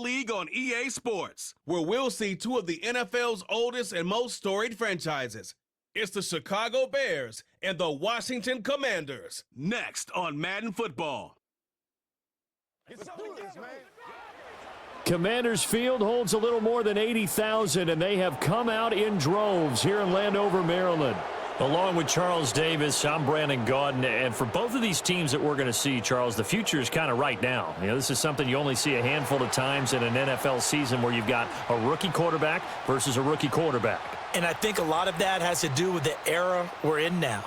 NFL League on EA Sports, where we'll see two of the NFL's oldest and most storied franchises. It's the Chicago Bears and the Washington Commanders. Next on Madden Football. Commanders Field holds a little more than 80,000, and they have come out in droves here in Landover, Maryland. Along with Charles Davis, I'm Brandon Gaudin, and for both of these teams that we're going to see, Charles, the future is kind of right now. You know, this is something you only see a handful of times in an NFL season where you've got a rookie quarterback versus a rookie quarterback. And I think a lot of that has to do with the era we're in now,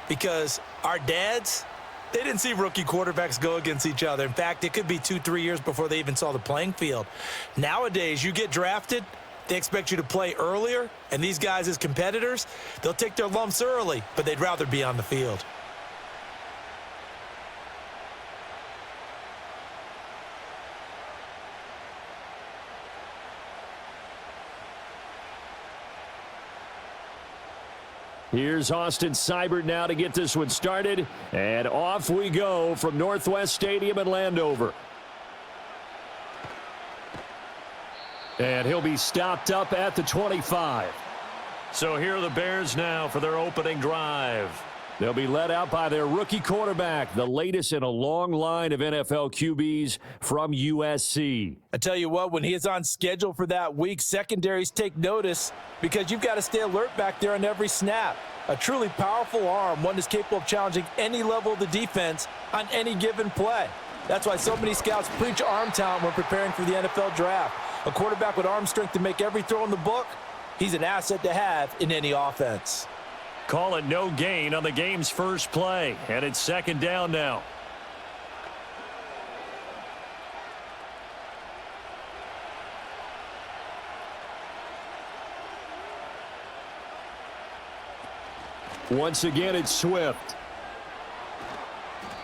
because our dads, they didn't see rookie quarterbacks go against each other. In fact, it could be 2-3 years before they even saw the playing field. Nowadays, you get drafted, they expect you to play earlier, and these guys as competitors, they'll take their lumps early, but they'd rather be on the field. Here's Austin Seibert now to get this one started, and off we go from Northwest Stadium in Landover. And he'll be stopped up at the 25. So here are the Bears now for their opening drive. They'll be led out by their rookie quarterback, the latest in a long line of NFL QBs from USC. I tell you what, when he is on schedule for that week, secondaries take notice because you've got to stay alert back there on every snap. A truly powerful arm, one that's capable of challenging any level of the defense on any given play. That's why so many scouts preach arm talent when preparing for the NFL draft. A quarterback with arm strength to make every throw in the book, he's an asset to have in any offense. Call it no gain on the game's first play, and it's second down now. Once again, it's Swift.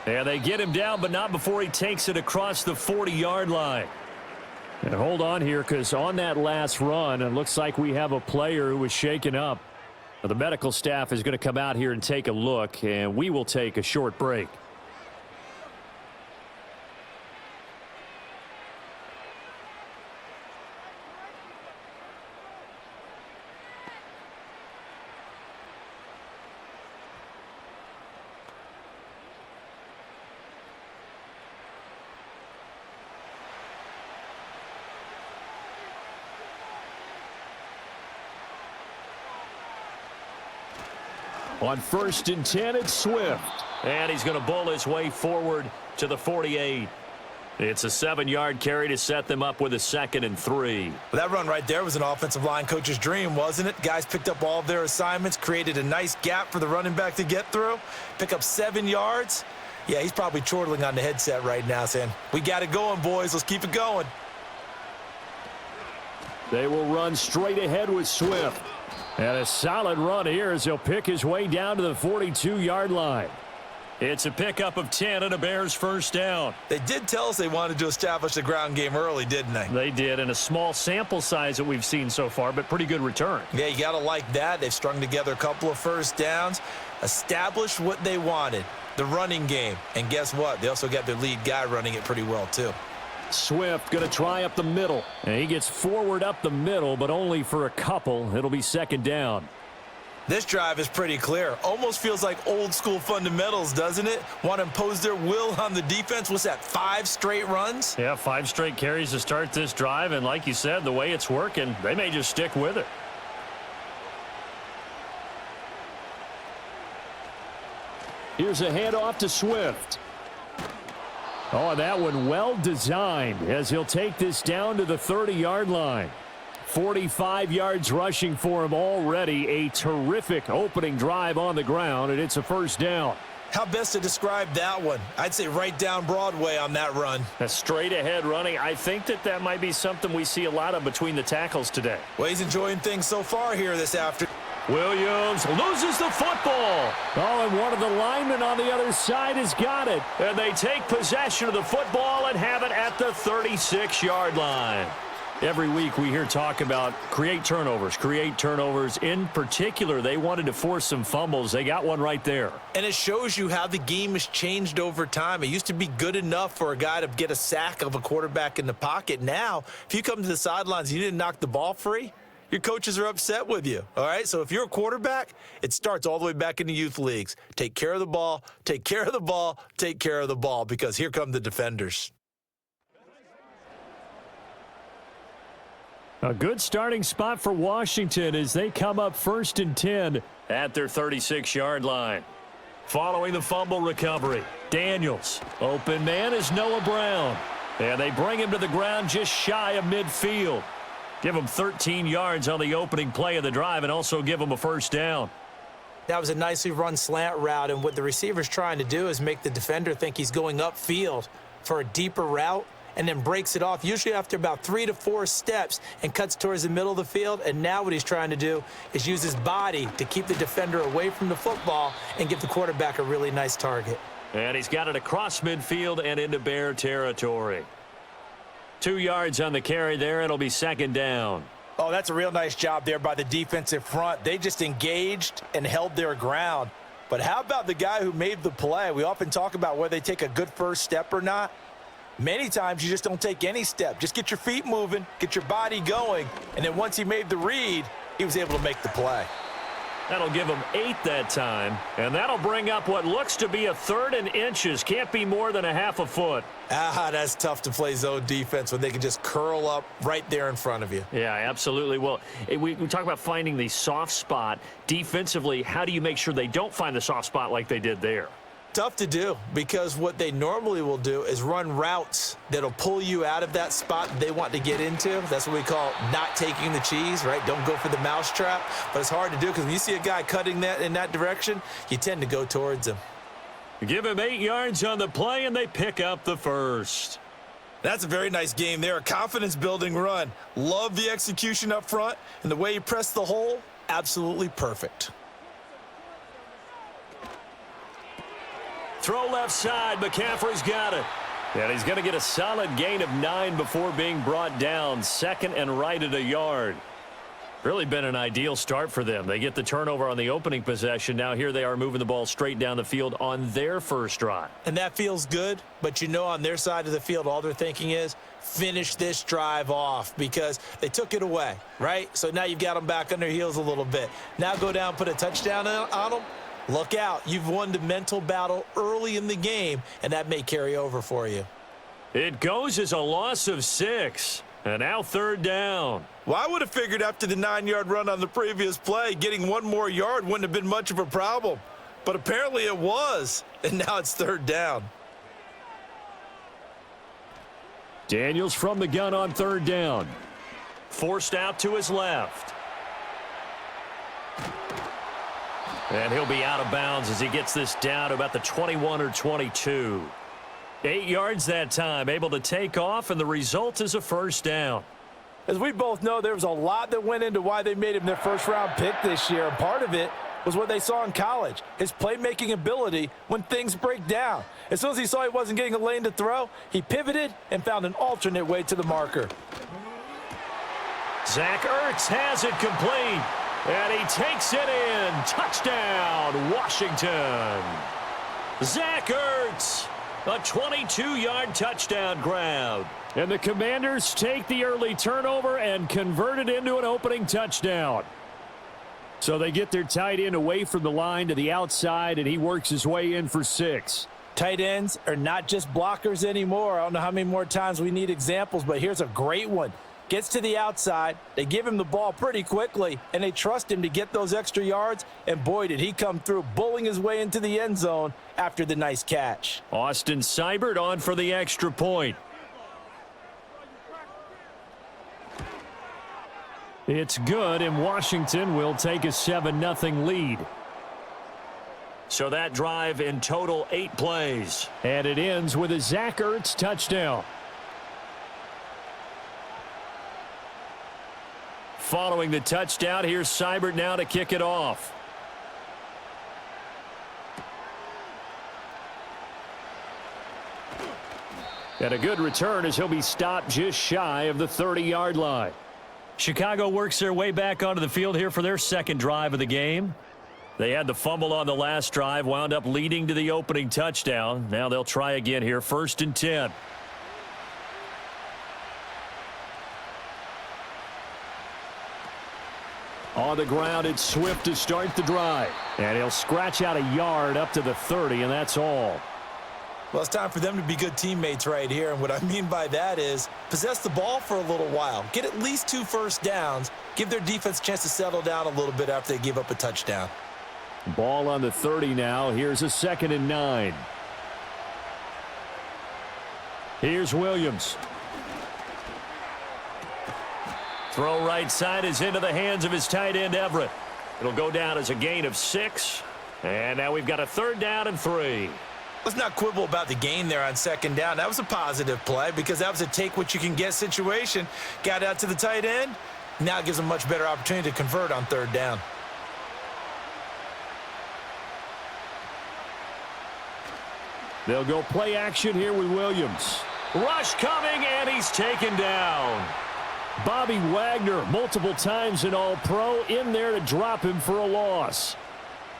And they get him down, but not before he takes it across the 40-yard line. And hold on here, because on that last run, it looks like we have a player who was shaken up. The medical staff is going to come out here and take a look, and we will take a short break. On 1st and 10, it's Swift. And he's going to bowl his way forward to the 48. It's a 7-yard carry to set them up with a 2nd and 3. Well, that run right there was an offensive line coach's dream, wasn't it? Guys picked up all of their assignments, created a nice gap for the running back to get through, pick up 7 yards. Yeah, he's probably chortling on the headset right now saying, we got it going, boys. Let's keep it going. They will run straight ahead with Swift. And a solid run here as he'll pick his way down to the 42-yard line. It's a pickup of 10 and a Bears first down. They did tell us they wanted to establish the ground game early, didn't they? They did, in a small sample size that we've seen so far, but pretty good return. Yeah, you got to like that. They've strung together a couple of first downs, established what they wanted, the running game. And guess what? They also got their lead guy running it pretty well, too. Swift going to try up the middle. And he gets forward up the middle, but only for a couple. It'll be 2nd down. This drive is pretty clear. Almost feels like old-school fundamentals, doesn't it? Want to impose their will on the defense. What's that, 5 straight runs? Yeah, 5 straight carries to start this drive. And like you said, the way it's working, they may just stick with it. Here's a handoff to Swift. Oh, that one well designed as he'll take this down to the 30-yard line. 45 yards rushing for him already. A terrific opening drive on the ground, and it's a first down. How best to describe that one? I'd say right down Broadway on that run. A straight ahead running. I think that might be something we see a lot of between the tackles today. Well, he's enjoying things so far here this afternoon. Williams loses the football. Oh, and one of the linemen on the other side has got it. And they take possession of the football and have it at the 36-yard line. Every week we hear talk about create turnovers. In particular, they wanted to force some fumbles. They got one right there. And it shows you how the game has changed over time. It used to be good enough for a guy to get a sack of a quarterback in the pocket. Now, if you come to the sidelines and you didn't knock the ball free, your coaches are upset with you, all right? So if you're a quarterback, it starts all the way back in the youth leagues. Take care of the ball, take care of the ball, take care of the ball, because here come the defenders. A good starting spot for Washington as they come up 1st and 10 at their 36-yard line. Following the fumble recovery, Daniels. Open man is Noah Brown. And they bring him to the ground just shy of midfield. Give him 13 yards on the opening play of the drive and also give him a first down. That was a nicely run slant route, and what the receiver's trying to do is make the defender think he's going upfield for a deeper route, and then breaks it off, usually after about 3 to 4 steps, and cuts towards the middle of the field. And now what he's trying to do is use his body to keep the defender away from the football and give the quarterback a really nice target. And he's got it across midfield and into Bear territory. 2 yards on the carry there. It'll be 2nd down. Oh, that's a real nice job there by the defensive front. They just engaged and held their ground. But how about the guy who made the play? We often talk about whether they take a good first step or not. Many times you just don't take any step. Just get your feet moving, get your body going, and then once he made the read, he was able to make the play. That'll give him 8 that time, and that'll bring up what looks to be a 3rd and inches. Can't be more than a half a foot. That's tough to play zone defense when they can just curl up right there in front of you. Yeah, absolutely. Well, we talk about finding the soft spot. Defensively, how do you make sure they don't find the soft spot like they did there? Tough to do, because what they normally will do is run routes that'll pull you out of that spot they want to get into. That's what we call not taking the cheese, right? Don't go for the mousetrap. But it's hard to do because when you see a guy cutting that in that direction, you tend to go towards him. Give him 8 yards on the play, and they pick up the first. That's a very nice game there, a confidence-building run. Love the execution up front, and the way he pressed the hole, absolutely perfect. Throw left side. McCaffrey's got it. And he's going to get a solid gain of 9 before being brought down. 2nd and right at a yard. Really been an ideal start for them. They get the turnover on the opening possession. Now here they are moving the ball straight down the field on their first drive. And that feels good, but you know on their side of the field all they're thinking is finish this drive off because they took it away, right? So now you've got them back on their heels a little bit. Now go down, put a touchdown on them. Look out. You've won the mental battle early in the game, and that may carry over for you. It goes as a loss of 6. And now 3rd down. Well, I would have figured after the 9-yard run on the previous play, getting 1 more yard wouldn't have been much of a problem. But apparently it was, and now it's 3rd down. Daniels from the gun on 3rd down. Forced out to his left. And he'll be out of bounds as he gets this down to about the 21 or 22. 8 yards that time, able to take off, and the result is a first down. As we both know, there was a lot that went into why they made him their first-round pick this year, and part of it was what they saw in college, his playmaking ability when things break down. As soon as he saw he wasn't getting a lane to throw, he pivoted and found an alternate way to the marker. Zach Ertz has it complete. And he takes it in. Touchdown, Washington. Zach Ertz, a 22-yard touchdown grab. And the Commanders take the early turnover and convert it into an opening touchdown. So they get their tight end away from the line to the outside, and he works his way in for 6. Tight ends are not just blockers anymore. I don't know how many more times we need examples, but here's a great one. Gets to the outside, they give him the ball pretty quickly, and they trust him to get those extra yards, and boy, did he come through, bullying his way into the end zone after the nice catch. Austin Seibert on for the extra point. It's good, and Washington will take a 7-0 lead. So that drive in total 8 plays. And it ends with a Zach Ertz touchdown. Following the touchdown, here's Seibert now to kick it off. And a good return as he'll be stopped just shy of the 30-yard line. Chicago works their way back onto the field here for their second drive of the game. They had the fumble on the last drive, wound up leading to the opening touchdown. Now they'll try again here, 1st and 10. On the ground, it's Swift to start the drive. And he'll scratch out a yard up to the 30, and that's all. Well, it's time for them to be good teammates right here, and what I mean by that is possess the ball for a little while. Get at least 2 first downs. Give their defense a chance to settle down a little bit after they give up a touchdown. Ball on the 30 now. Here's a 2nd and 9. Here's Williams. Throw right side is into the hands of his tight end, Everett. It'll go down as a gain of 6. And now we've got a 3rd down and 3. Let's not quibble about the gain there on 2nd down. That was a positive play because that was a take-what-you-can-get situation. Got out to the tight end. Now it gives them a much better opportunity to convert on 3rd down. They'll go play action here with Williams. Rush coming, and he's taken down. Bobby Wagner, multiple times an All-Pro, in there to drop him for a loss.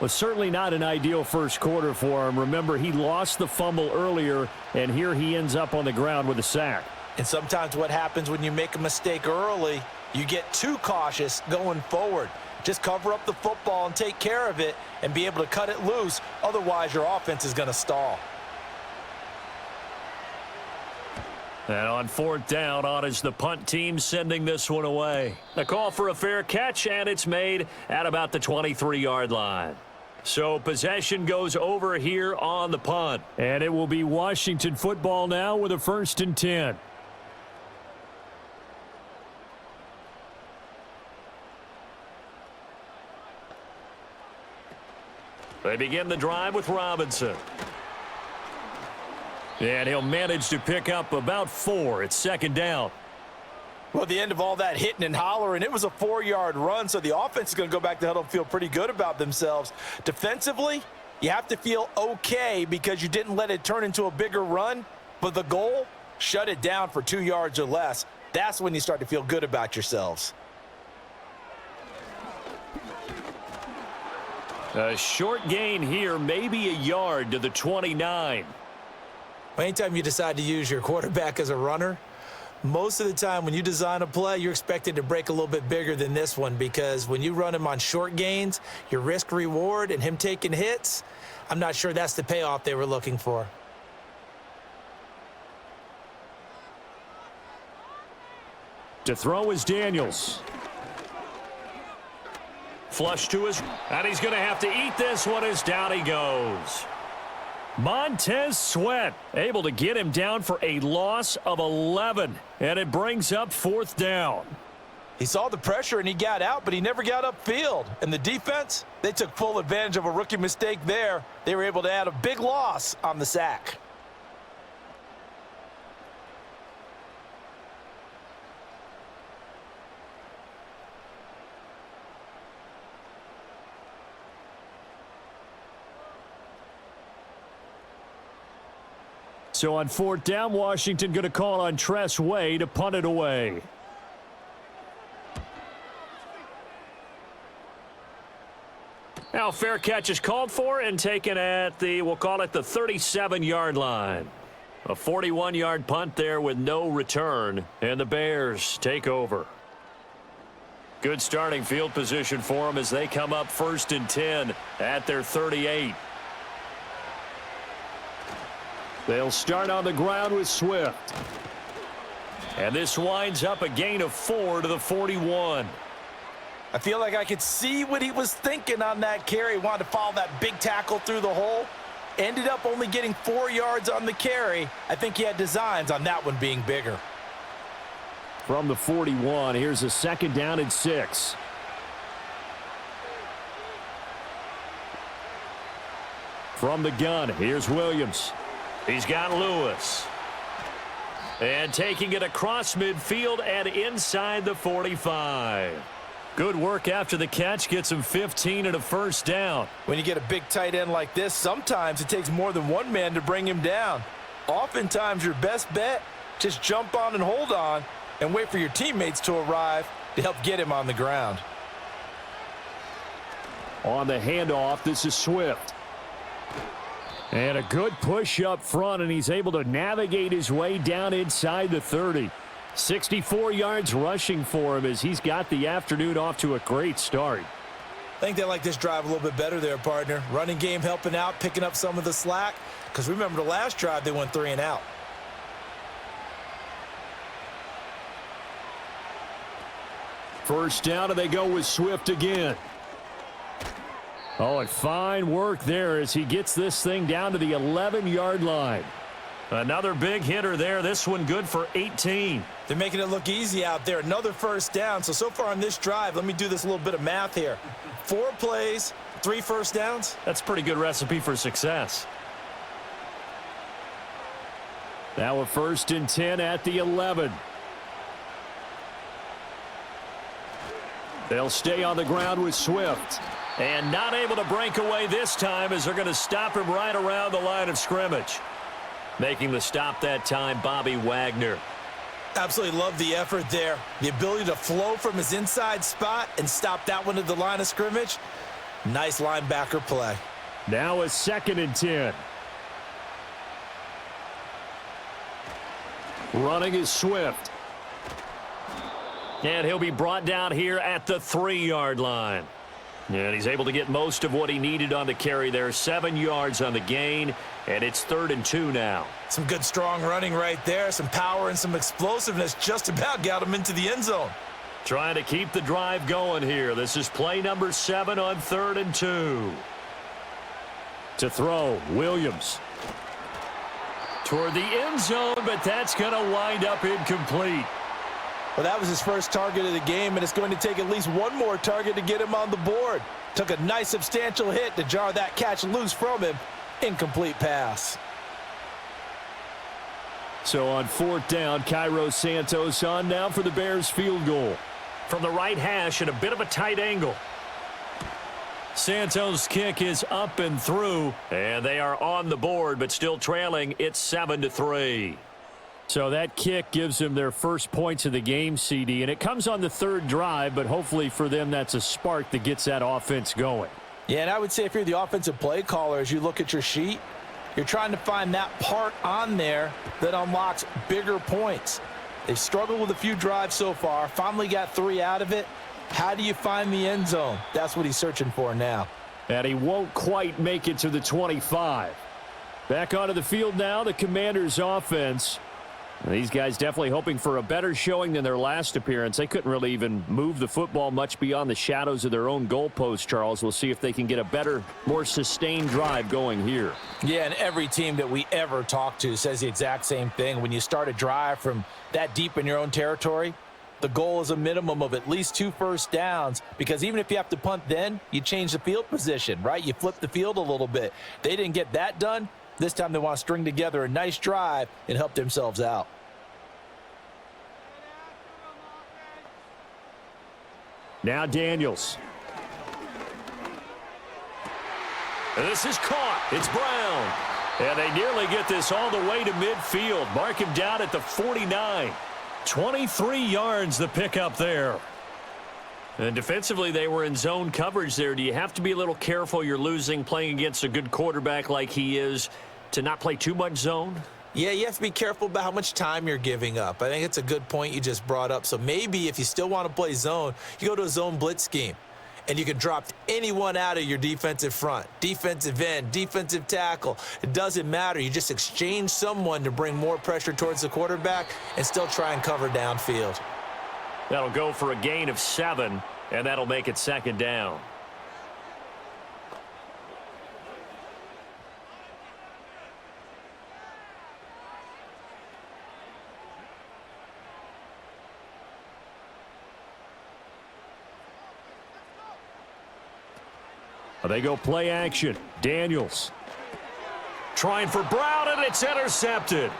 Was certainly not an ideal first quarter for him. Remember, he lost the fumble earlier, and here he ends up on the ground with a sack. And sometimes what happens when you make a mistake early, you get too cautious going forward. Just cover up the football and take care of it and be able to cut it loose. Otherwise, your offense is going to stall. And on 4th down, on is the punt team sending this one away. A call for a fair catch, and it's made at about the 23-yard line. So possession goes over here on the punt. And it will be Washington football now with a 1st and 10. They begin the drive with Robinson. And he'll manage to pick up about 4. It's 2nd down. Well, at the end of all that hitting and hollering, it was a 4-yard run, so the offense is going to go back to huddle and feel pretty good about themselves. Defensively, you have to feel okay because you didn't let it turn into a bigger run, but the goal, shut it down for 2 yards or less. That's when you start to feel good about yourselves. A short gain here, maybe a yard to the 29. Anytime you decide to use your quarterback as a runner, most of the time when you design a play, you're expected to break a little bit bigger than this one because when you run him on short gains, your risk-reward and him taking hits, I'm not sure that's the payoff they were looking for. To throw is Daniels. Flush to his, and he's going to have to eat this one as down he goes. Montez Sweat able to get him down for a loss of 11, and it brings up 4th down. He saw the pressure and he got out, but he never got upfield. And the defense, they took full advantage of a rookie mistake there. They were able to add a big loss on the sack. So on 4th down, Washington going to call on Tress Way to punt it away. Now fair catch is called for and taken at the, we'll call it the 37-yard line. A 41-yard punt there with no return, and the Bears take over. Good starting field position for them as they come up 1st and 10 at their 38. They'll start on the ground with Swift. And this winds up a gain of 4 to the 41. I feel like I could see what he was thinking on that carry. He wanted to follow that big tackle through the hole. Ended up only getting 4 yards on the carry. I think he had designs on that one being bigger. From the 41, here's a 2nd down and 6. From the gun, here's Williams. He's got Lewis. And taking it across midfield and inside the 45. Good work after the catch. Gets him 15 and a 1st down. When you get a big tight end like this, sometimes it takes more than one man to bring him down. Oftentimes, your best bet, just jump on and hold on and wait for your teammates to arrive to help get him on the ground. On the handoff, this is Swift. And a good push up front, and he's able to navigate his way down inside the 30. 64 yards rushing for him as he's got the afternoon off to a great start. I think they like this drive a little bit better there, partner. Running game helping out, picking up some of the slack. Because remember the last drive, they went 3 and out. First down, and they go with Swift again. Oh, and fine work there as he gets this thing down to the 11-yard line. Another big hitter there. This one good for 18. They're making it look easy out there. Another first down. So far on this drive, let me do this little bit of math here. 4 plays, 3 first downs. That's a pretty good recipe for success. Now a 1st and 10 at the 11. They'll stay on the ground with Swift. And not able to break away this time as they're going to stop him right around the line of scrimmage. Making the stop that time, Bobby Wagner. Absolutely love the effort there. The ability to flow from his inside spot and stop that one at the line of scrimmage. Nice linebacker play. Now a 2nd and 10. Running is Swift. And he'll be brought down here at the 3-yard line. And he's able to get most of what he needed on the carry there. 7 yards on the gain, and it's 3rd and 2 now. Some good strong running right there. Some power and some explosiveness just about got him into the end zone. Trying to keep the drive going here. This is play number 7 on 3rd and 2. To throw, Williams. Toward the end zone, but that's going to wind up incomplete. Well, that was his first target of the game, and it's going to take at least one more target to get him on the board. Took a nice substantial hit to jar that catch loose from him. Incomplete pass. So on 4th down, Cairo Santos on now for the Bears field goal. From the right hash at a bit of a tight angle. Santos' kick is up and through, and they are on the board, but still trailing. It's 7-3. So that kick gives them their first points of the game, CD, and it comes on the 3rd drive, but hopefully for them that's a spark that gets that offense going. Yeah, and I would say if you're the offensive play caller, as you look at your sheet, you're trying to find that part on there that unlocks bigger points. They've struggled with a few drives so far, finally got 3 out of it. How do you find the end zone? That's what he's searching for now. And he won't quite make it to the 25. Back onto the field now, the Commanders' offense. These guys definitely hoping for a better showing than their last appearance. They couldn't really even move the football much beyond the shadows of their own goalpost, Charles. We'll see if they can get a better, more sustained drive going here. Yeah, and every team that we ever talk to says the exact same thing. When you start a drive from that deep in your own territory, the goal is a minimum of at least 2 first downs, because even if you have to punt then, you change the field position, right? You flip the field a little bit. They didn't get that done. This time they want to string together a nice drive and help themselves out. Now Daniels. This is caught. It's Brown. And they nearly get this all the way to midfield. Mark him down at the 49. 23 yards the pickup there. And defensively, they were in zone coverage there. Do you have to be a little careful? You're losing, playing against a good quarterback like he is, to not play too much zone? Yeah, you have to be careful about how much time you're giving up. I think it's a good point you just brought up. So maybe if you still want to play zone, you go to a zone blitz scheme, and you can drop anyone out of your defensive front, defensive end, defensive tackle. It doesn't matter. You just exchange someone to bring more pressure towards the quarterback and still try and cover downfield. That'll go for a gain of 7, and that'll make it 2nd down. They go play action. Daniels. Trying for Brown, and it's intercepted.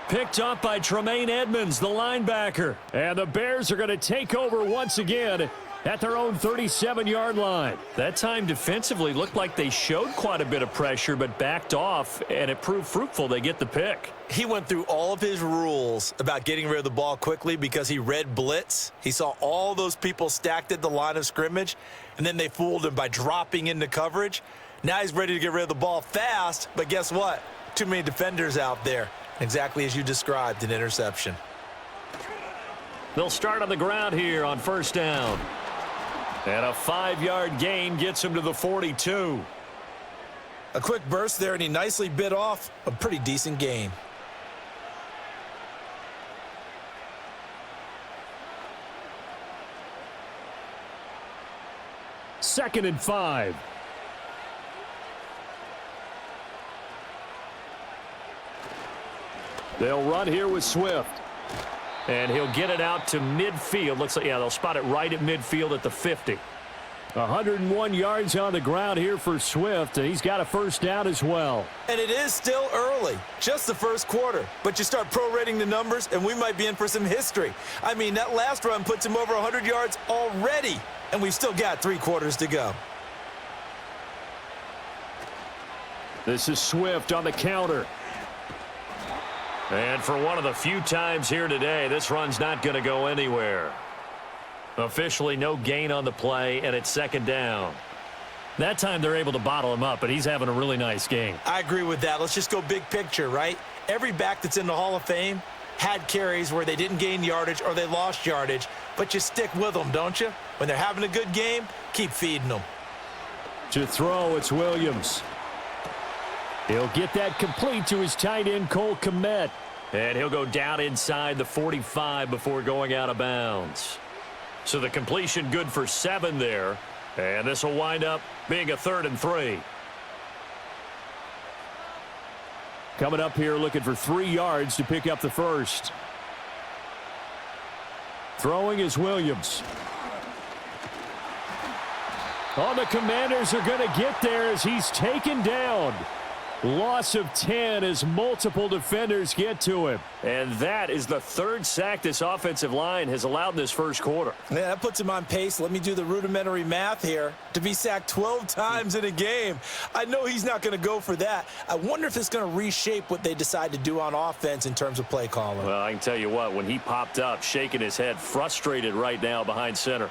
Picked up by Tremaine Edmonds, the linebacker. And the Bears are going to take over once again at their own 37-yard line. That time defensively looked like they showed quite a bit of pressure but backed off, and it proved fruitful. They get the pick. He went through all of his rules about getting rid of the ball quickly because he read blitz. He saw all those people stacked at the line of scrimmage, and then they fooled him by dropping into coverage. Now he's ready to get rid of the ball fast, but guess what? Too many defenders out there. Exactly as you described, an interception. They'll start on the ground here on first down. And a 5-yard gain gets him to the 42. A quick burst there, and he nicely bit off a pretty decent gain. Second and 5. They'll run here with Swift. And he'll get it out to midfield. Looks like, yeah, they'll spot it right at midfield at the 50. 101 yards on the ground here for Swift, and he's got a first down as well. And it is still early, just the first quarter. But you start prorating the numbers, and we might be in for some history. I mean, that last run puts him over 100 yards already, and we've still got 3 quarters to go. This is Swift on the counter. And for one of the few times here today, this run's not going to go anywhere. Officially no gain on the play, and it's second down. That time they're able to bottle him up, but he's having a really nice game. I agree with that. Let's just go big picture, right? Every back that's in the Hall of Fame had carries where they didn't gain yardage or they lost yardage, but you stick with them, don't you? When they're having a good game, keep feeding them. To throw, it's Williams. He'll get that complete to his tight end, Cole Kmet. And he'll go down inside the 45 before going out of bounds. So the completion good for 7 there. And this will wind up being a 3rd and 3. Coming up here looking for 3 yards to pick up the first. Throwing is Williams. Oh, the Commanders are going to get there as he's taken down. Loss of 10 as multiple defenders get to him. And that is the 3rd sack this offensive line has allowed in this first quarter. Yeah, that puts him on pace. Let me do the rudimentary math here. To be sacked 12 times in a game. I know he's not going to go for that. I wonder if it's going to reshape what they decide to do on offense in terms of play calling. Well, I can tell you what, when he popped up, shaking his head, frustrated right now behind center.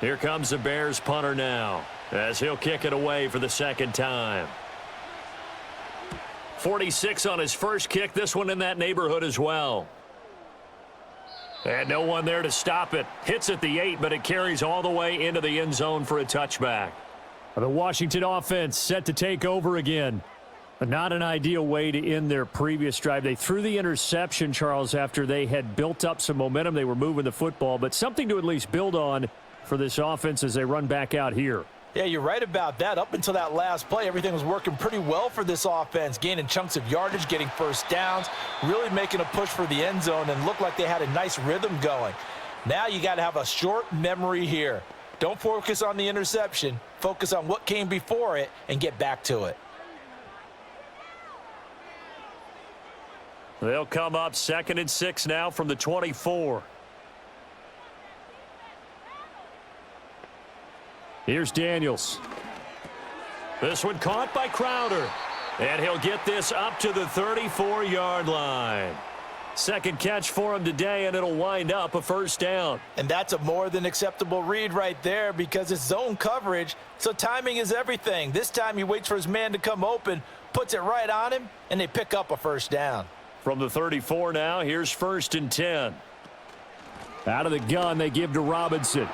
Here comes the Bears punter now as he'll kick it away for the second time. 46 on his first kick. This one in that neighborhood as well. And no one there to stop it. Hits at the 8, but it carries all the way into the end zone for a touchback. The Washington offense set to take over again. Not an ideal way to end their previous drive. They threw the interception, Charles, after they had built up some momentum. They were moving the football, but something to at least build on for this offense as they run back out here. Yeah, you're right about that. Up until that last play, everything was working pretty well for this offense, gaining chunks of yardage, getting first downs, really making a push for the end zone, and looked like they had a nice rhythm going. Now you got to have a short memory here. Don't focus on the interception. Focus on what came before it and get back to it. They'll come up 2nd and 6 now from the 24. Here's Daniels. This one caught by Crowder. And he'll get this up to the 34-yard line. Second catch for him today, and it'll wind up a first down. And that's a more than acceptable read right there because it's zone coverage, so timing is everything. This time he waits for his man to come open, puts it right on him, and they pick up a first down. From the 34 now, here's 1st and 10. Out of the gun, they give to Robinson.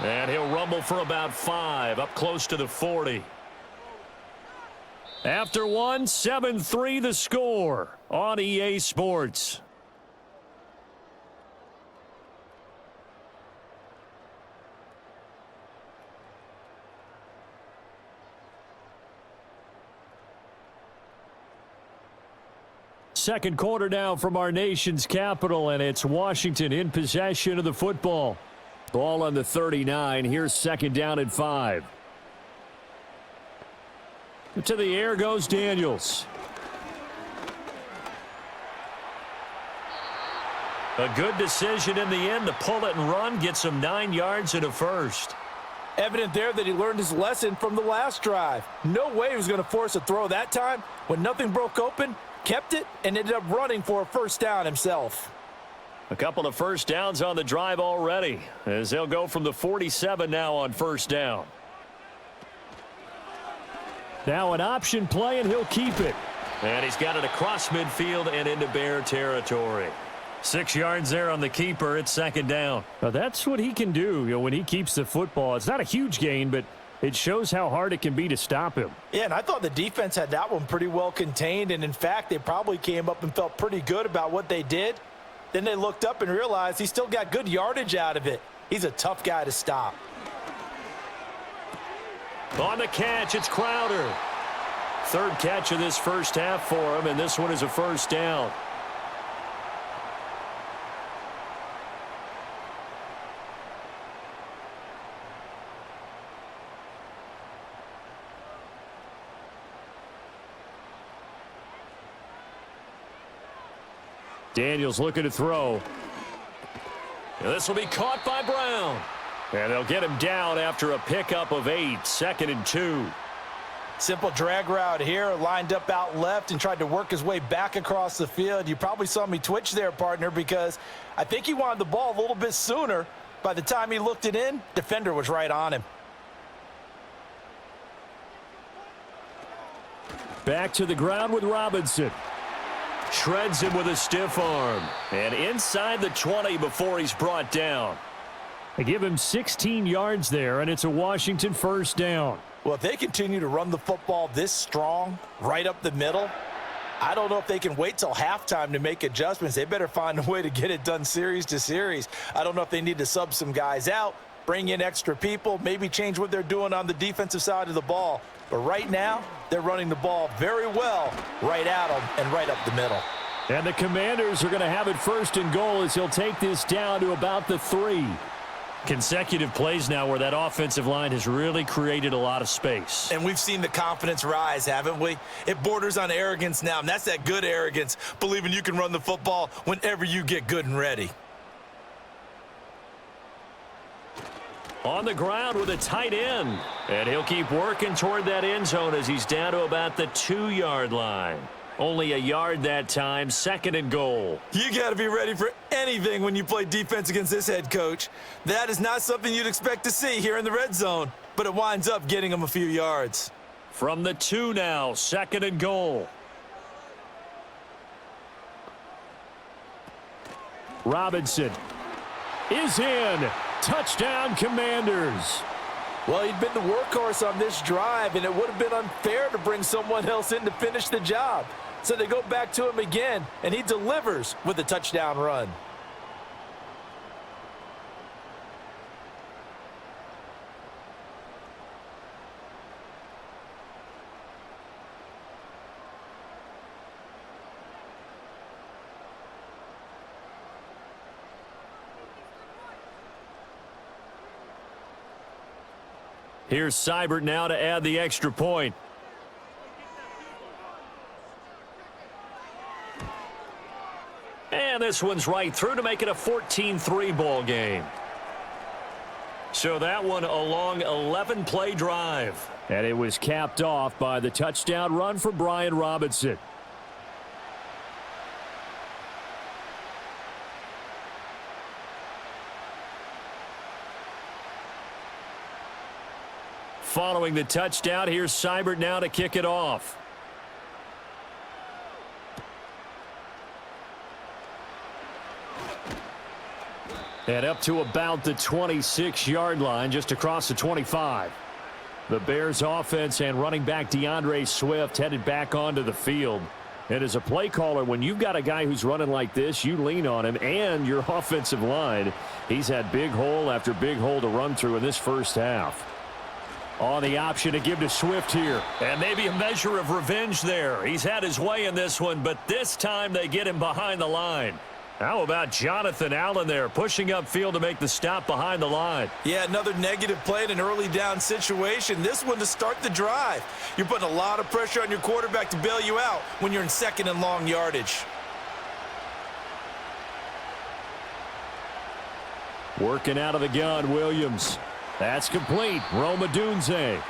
And he'll rumble for about 5, up close to the 40. After 1, 7-3 the score on EA Sports. Second quarter now from our nation's capital, and it's Washington in possession of the football. Ball on the 39. Here's 2nd down and 5. To the air goes Daniels. A good decision in the end to pull it and run, get some 9 yards and a first. Evident there that he learned his lesson from the last drive. No way he was going to force a throw that time. When nothing broke open, kept it, and ended up running for a first down himself. A couple of first downs on the drive already, as they'll go from the 47 now on first down. Now an option play, and he'll keep it. And he's got it across midfield and into Bear territory. 6 yards there on the keeper. It's 2nd down. Now that's what he can do, when he keeps the football. It's not a huge gain, but it shows how hard it can be to stop him. Yeah, and I thought the defense had that one pretty well contained, and in fact, they probably came up and felt pretty good about what they did. Then they looked up and realized he still got good yardage out of it. He's a tough guy to stop. On the catch, it's Crowder. 3rd catch of this first half for him, and this one is a first down. Daniels looking to throw. And this will be caught by Brown. And they'll get him down after a pickup of 8. 2nd and 2. Simple drag route here, lined up out left and tried to work his way back across the field. You probably saw me twitch there, partner, because I think he wanted the ball a little bit sooner. By the time he looked it in, defender was right on him. Back to the ground with Robinson. Shreds him with a stiff arm. And inside the 20 before he's brought down. They give him 16 yards there, and it's a Washington first down. Well, if they continue to run the football this strong, right up the middle, I don't know if they can wait till halftime to make adjustments. They better find a way to get it done series to series. I don't know if they need to sub some guys out, bring in extra people, maybe change what they're doing on the defensive side of the ball. But right now, they're running the ball very well right at them and right up the middle. And the Commanders are going to have it 1st and goal as he'll take this down to about the 3. Consecutive plays now where that offensive line has really created a lot of space. And we've seen the confidence rise, haven't we? It borders on arrogance now, and that's that good arrogance, believing you can run the football whenever you get good and ready. On the ground with a tight end. And he'll keep working toward that end zone as he's down to about the 2-yard line. Only a yard that time, 2nd and goal. You got to be ready for anything when you play defense against this head coach. That is not something you'd expect to see here in the red zone, but it winds up getting him a few yards. From the 2 now, 2nd and goal. Robinson is in. Touchdown, Commanders. Well, he'd been the workhorse on this drive, and it would have been unfair to bring someone else in to finish the job. So they go back to him again, and he delivers with a touchdown run. Here's Seibert now to add the extra point. And this one's right through to make it a 14-3 ball game. So that one a long 11-play drive. And it was capped off by the touchdown run for Brian Robinson. Following the touchdown, here's Seibert now to kick it off. And up to about the 26-yard line, just across the 25. The Bears offense and running back DeAndre Swift headed back onto the field. And as a play caller, when you've got a guy who's running like this, you lean on him and your offensive line. He's had big hole after big hole to run through in this first half. On the option to give to Swift here. And maybe a measure of revenge there. He's had his way in this one, but this time they get him behind the line. How about Jonathan Allen there, pushing upfield to make the stop behind the line? Yeah, another negative play in an early down situation. This one to start the drive. You're putting a lot of pressure on your quarterback to bail you out when you're in second and long yardage. Working out of the gun, Williams. That's complete. Roma Dunze.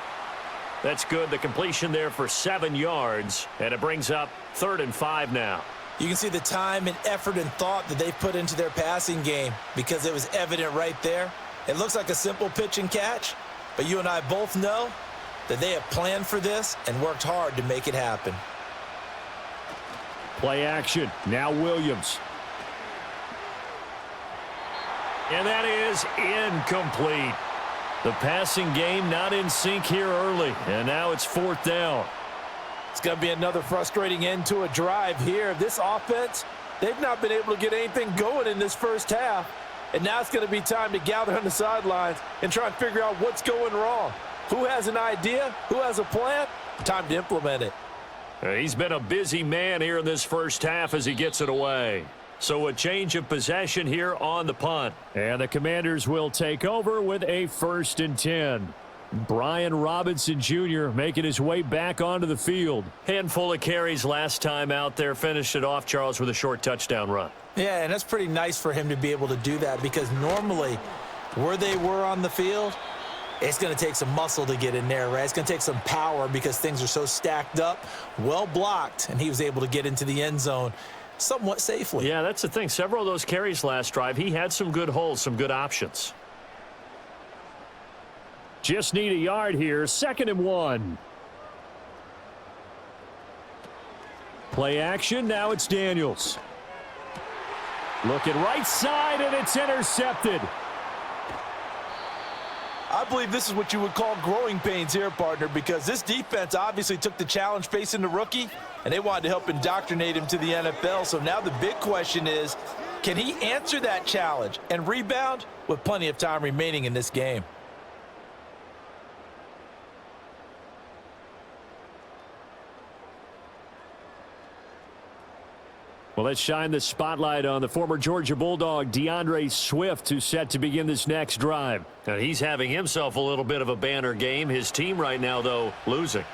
That's good. The completion there for 7 yards, and it brings up 3rd and 5 now. You can see the time and effort and thought that they put into their passing game because it was evident right there. It looks like a simple pitch and catch, but you and I both know that they have planned for this and worked hard to make it happen. Play action. Now Williams. And that is incomplete. The passing game not in sync here early, and now it's 4th down. It's going to be another frustrating end to a drive here. This offense, they've not been able to get anything going in this first half, and now it's going to be time to gather on the sidelines and try and figure out what's going wrong. Who has an idea? Who has a plan? Time to implement it. He's been a busy man here in this first half as he gets it away. So a change of possession here on the punt. And the Commanders will take over with a 1st and 10. Brian Robinson Jr. making his way back onto the field. Handful of carries last time out there. Finished it off, Charles, with a short touchdown run. Yeah, and that's pretty nice for him to be able to do that because normally where they were on the field, it's going to take some muscle to get in there, right? It's going to take some power because things are so stacked up, well blocked, and he was able to get into the end zone somewhat safely. Yeah, that's the thing. Several of those carries last drive, he had some good holes, some good options. Just need a yard here. 2nd and 1. Play action. Now it's Daniels. Looking right side, and it's intercepted. I believe this is what you would call growing pains here, partner, because this defense obviously took the challenge facing the rookie, and they wanted to help indoctrinate him to the NFL. So now the big question is, can he answer that challenge and rebound with plenty of time remaining in this game? Well, let's shine the spotlight on the former Georgia Bulldog, DeAndre Swift, who's set to begin this next drive. Now, he's having himself a little bit of a banner game. His team right now, though, losing.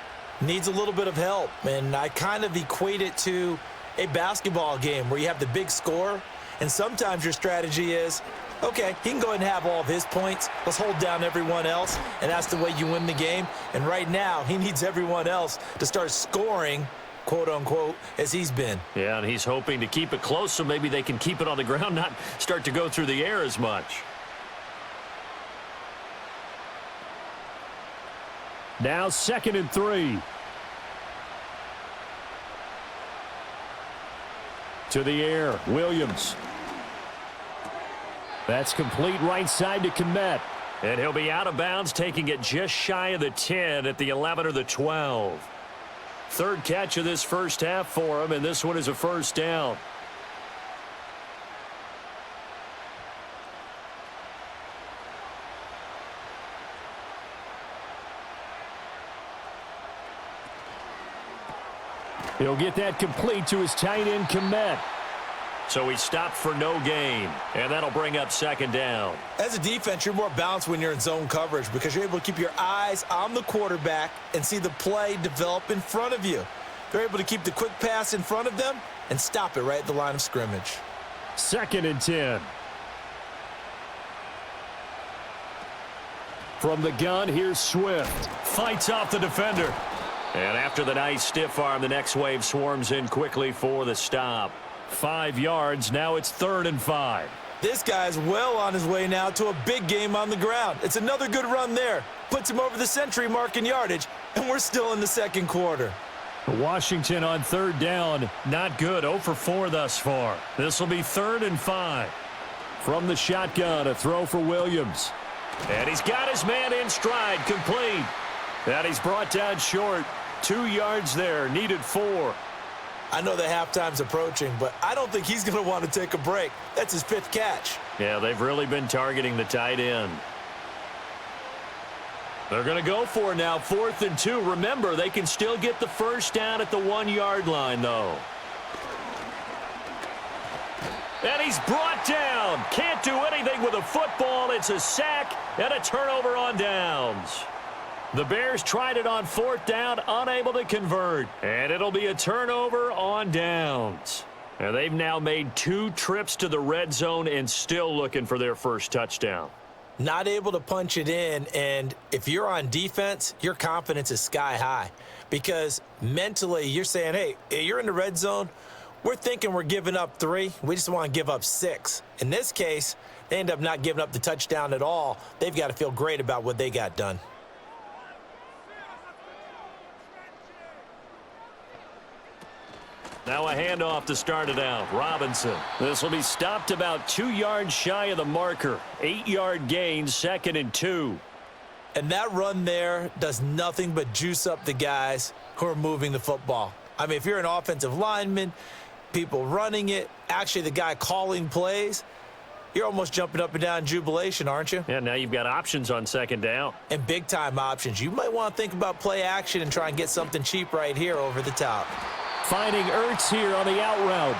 Needs a little bit of help, and I kind of equate it to a basketball game where you have the big score, and sometimes your strategy is, okay, he can go ahead and have all of his points. Let's hold down everyone else, and that's the way you win the game. And right now, he needs everyone else to start scoring, quote-unquote, as he's been. Yeah, and he's hoping to keep it close so maybe they can keep it on the ground, not start to go through the air as much. Now 2nd and 3. To the air, Williams. That's complete right side to Kmet. And he'll be out of bounds, taking it just shy of the 10 at the 11 or the 12. 3rd catch of this first half for him, and this one is a 1st down. He'll get that complete to his tight end, Kmet. So he stopped for no gain, and that'll bring up 2nd down. As a defense, you're more balanced when you're in zone coverage because you're able to keep your eyes on the quarterback and see the play develop in front of you. They're able to keep the quick pass in front of them and stop it right at the line of scrimmage. 2nd and 10. From the gun, here's Swift. Fights off the defender. And after the nice stiff arm, the next wave swarms in quickly for the stop. 5 yards. Now it's 3rd and 5. This guy's well on his way now to a big game on the ground. It's another good run there. Puts him over the century mark in yardage, and we're still in the 2nd quarter. Washington on 3rd down. Not good. 0 for 4 thus far. This will be 3rd and 5. From the shotgun, a throw for Williams. And he's got his man in stride, complete. And he's brought down short. 2 yards there, needed 4. I know that halftime's approaching, but I don't think he's going to want to take a break. That's his 5th catch. Yeah, they've really been targeting the tight end. They're going to go for it now, 4th and 2. Remember, they can still get the 1st down at the 1 yard line, though. And he's brought down. Can't do anything with a football. It's a sack and a turnover on downs. The Bears tried it on 4th down, unable to convert. And it'll be a turnover on downs. And they've now made 2 trips to the red zone and still looking for their first touchdown. Not able to punch it in, and if you're on defense, your confidence is sky high. Because mentally, you're saying, hey, you're in the red zone. We're thinking we're giving up 3. We just want to give up 6. In this case, they end up not giving up the touchdown at all. They've got to feel great about what they got done. Now a handoff to start it out. Robinson. This will be stopped about 2 yards shy of the marker. 8-yard gain, 2nd and 2. And that run there does nothing but juice up the guys who are moving the football. I mean, if you're an offensive lineman, people running it, actually the guy calling plays, you're almost jumping up and down in jubilation, aren't you? Yeah, now you've got options on 2nd down. And big-time options. You might want to think about play action and try and get something cheap right here over the top. Finding Ertz here on the out route.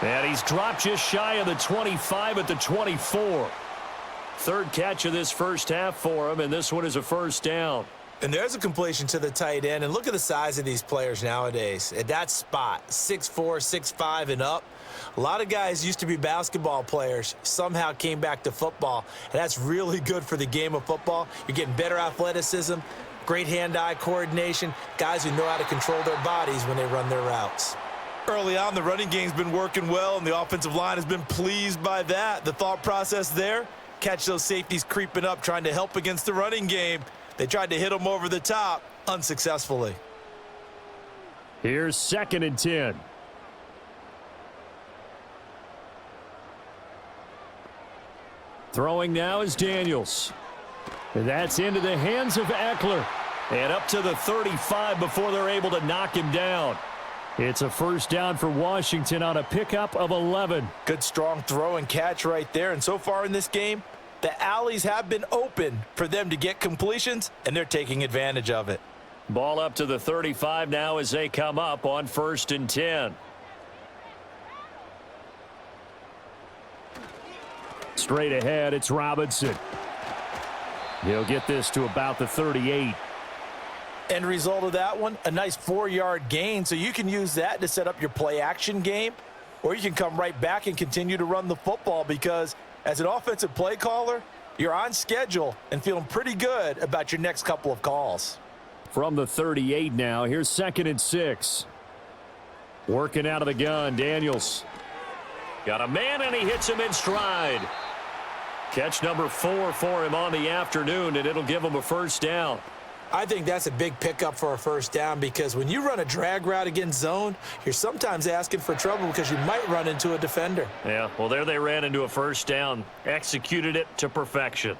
And he's dropped just shy of the 25 at the 24. 3rd catch of this first half for him, and this one is a first down. And there's a completion to the tight end. And look at the size of these players nowadays. At that spot, 6'4", 6'5", and up. A lot of guys used to be basketball players, somehow came back to football. And that's really good for the game of football. You're getting better athleticism, great hand-eye coordination, guys who know how to control their bodies when they run their routes. Early on, the running game's been working well, and the offensive line has been pleased by that. The thought process there, catch those safeties creeping up, trying to help against the running game. They tried to hit them over the top, unsuccessfully. Here's 2nd and 10. Throwing now is Daniels. And that's into the hands of Eckler. And up to the 35 before they're able to knock him down. It's a first down for Washington on a pickup of 11. Good strong throw and catch right there. And so far in this game, the alleys have been open for them to get completions, and they're taking advantage of it. Ball up to the 35 now as they come up on 1st and 10. Straight ahead, it's Robinson. He'll get this to about the 38. End result of that one, a nice 4-yard gain. So you can use that to set up your play action game, or you can come right back and continue to run the football, because as an offensive play caller, you're on schedule and feeling pretty good about your next couple of calls. From the 38 now, here's 2nd and 6. Working out of the gun, Daniels. Got a man, and he hits him in stride. Catch number 4 for him on the afternoon, and it'll give him a first down. I think that's a big pickup for a first down, because when you run a drag route against zone, you're sometimes asking for trouble because you might run into a defender. Yeah, well, there they ran into a first down. Executed it to perfection.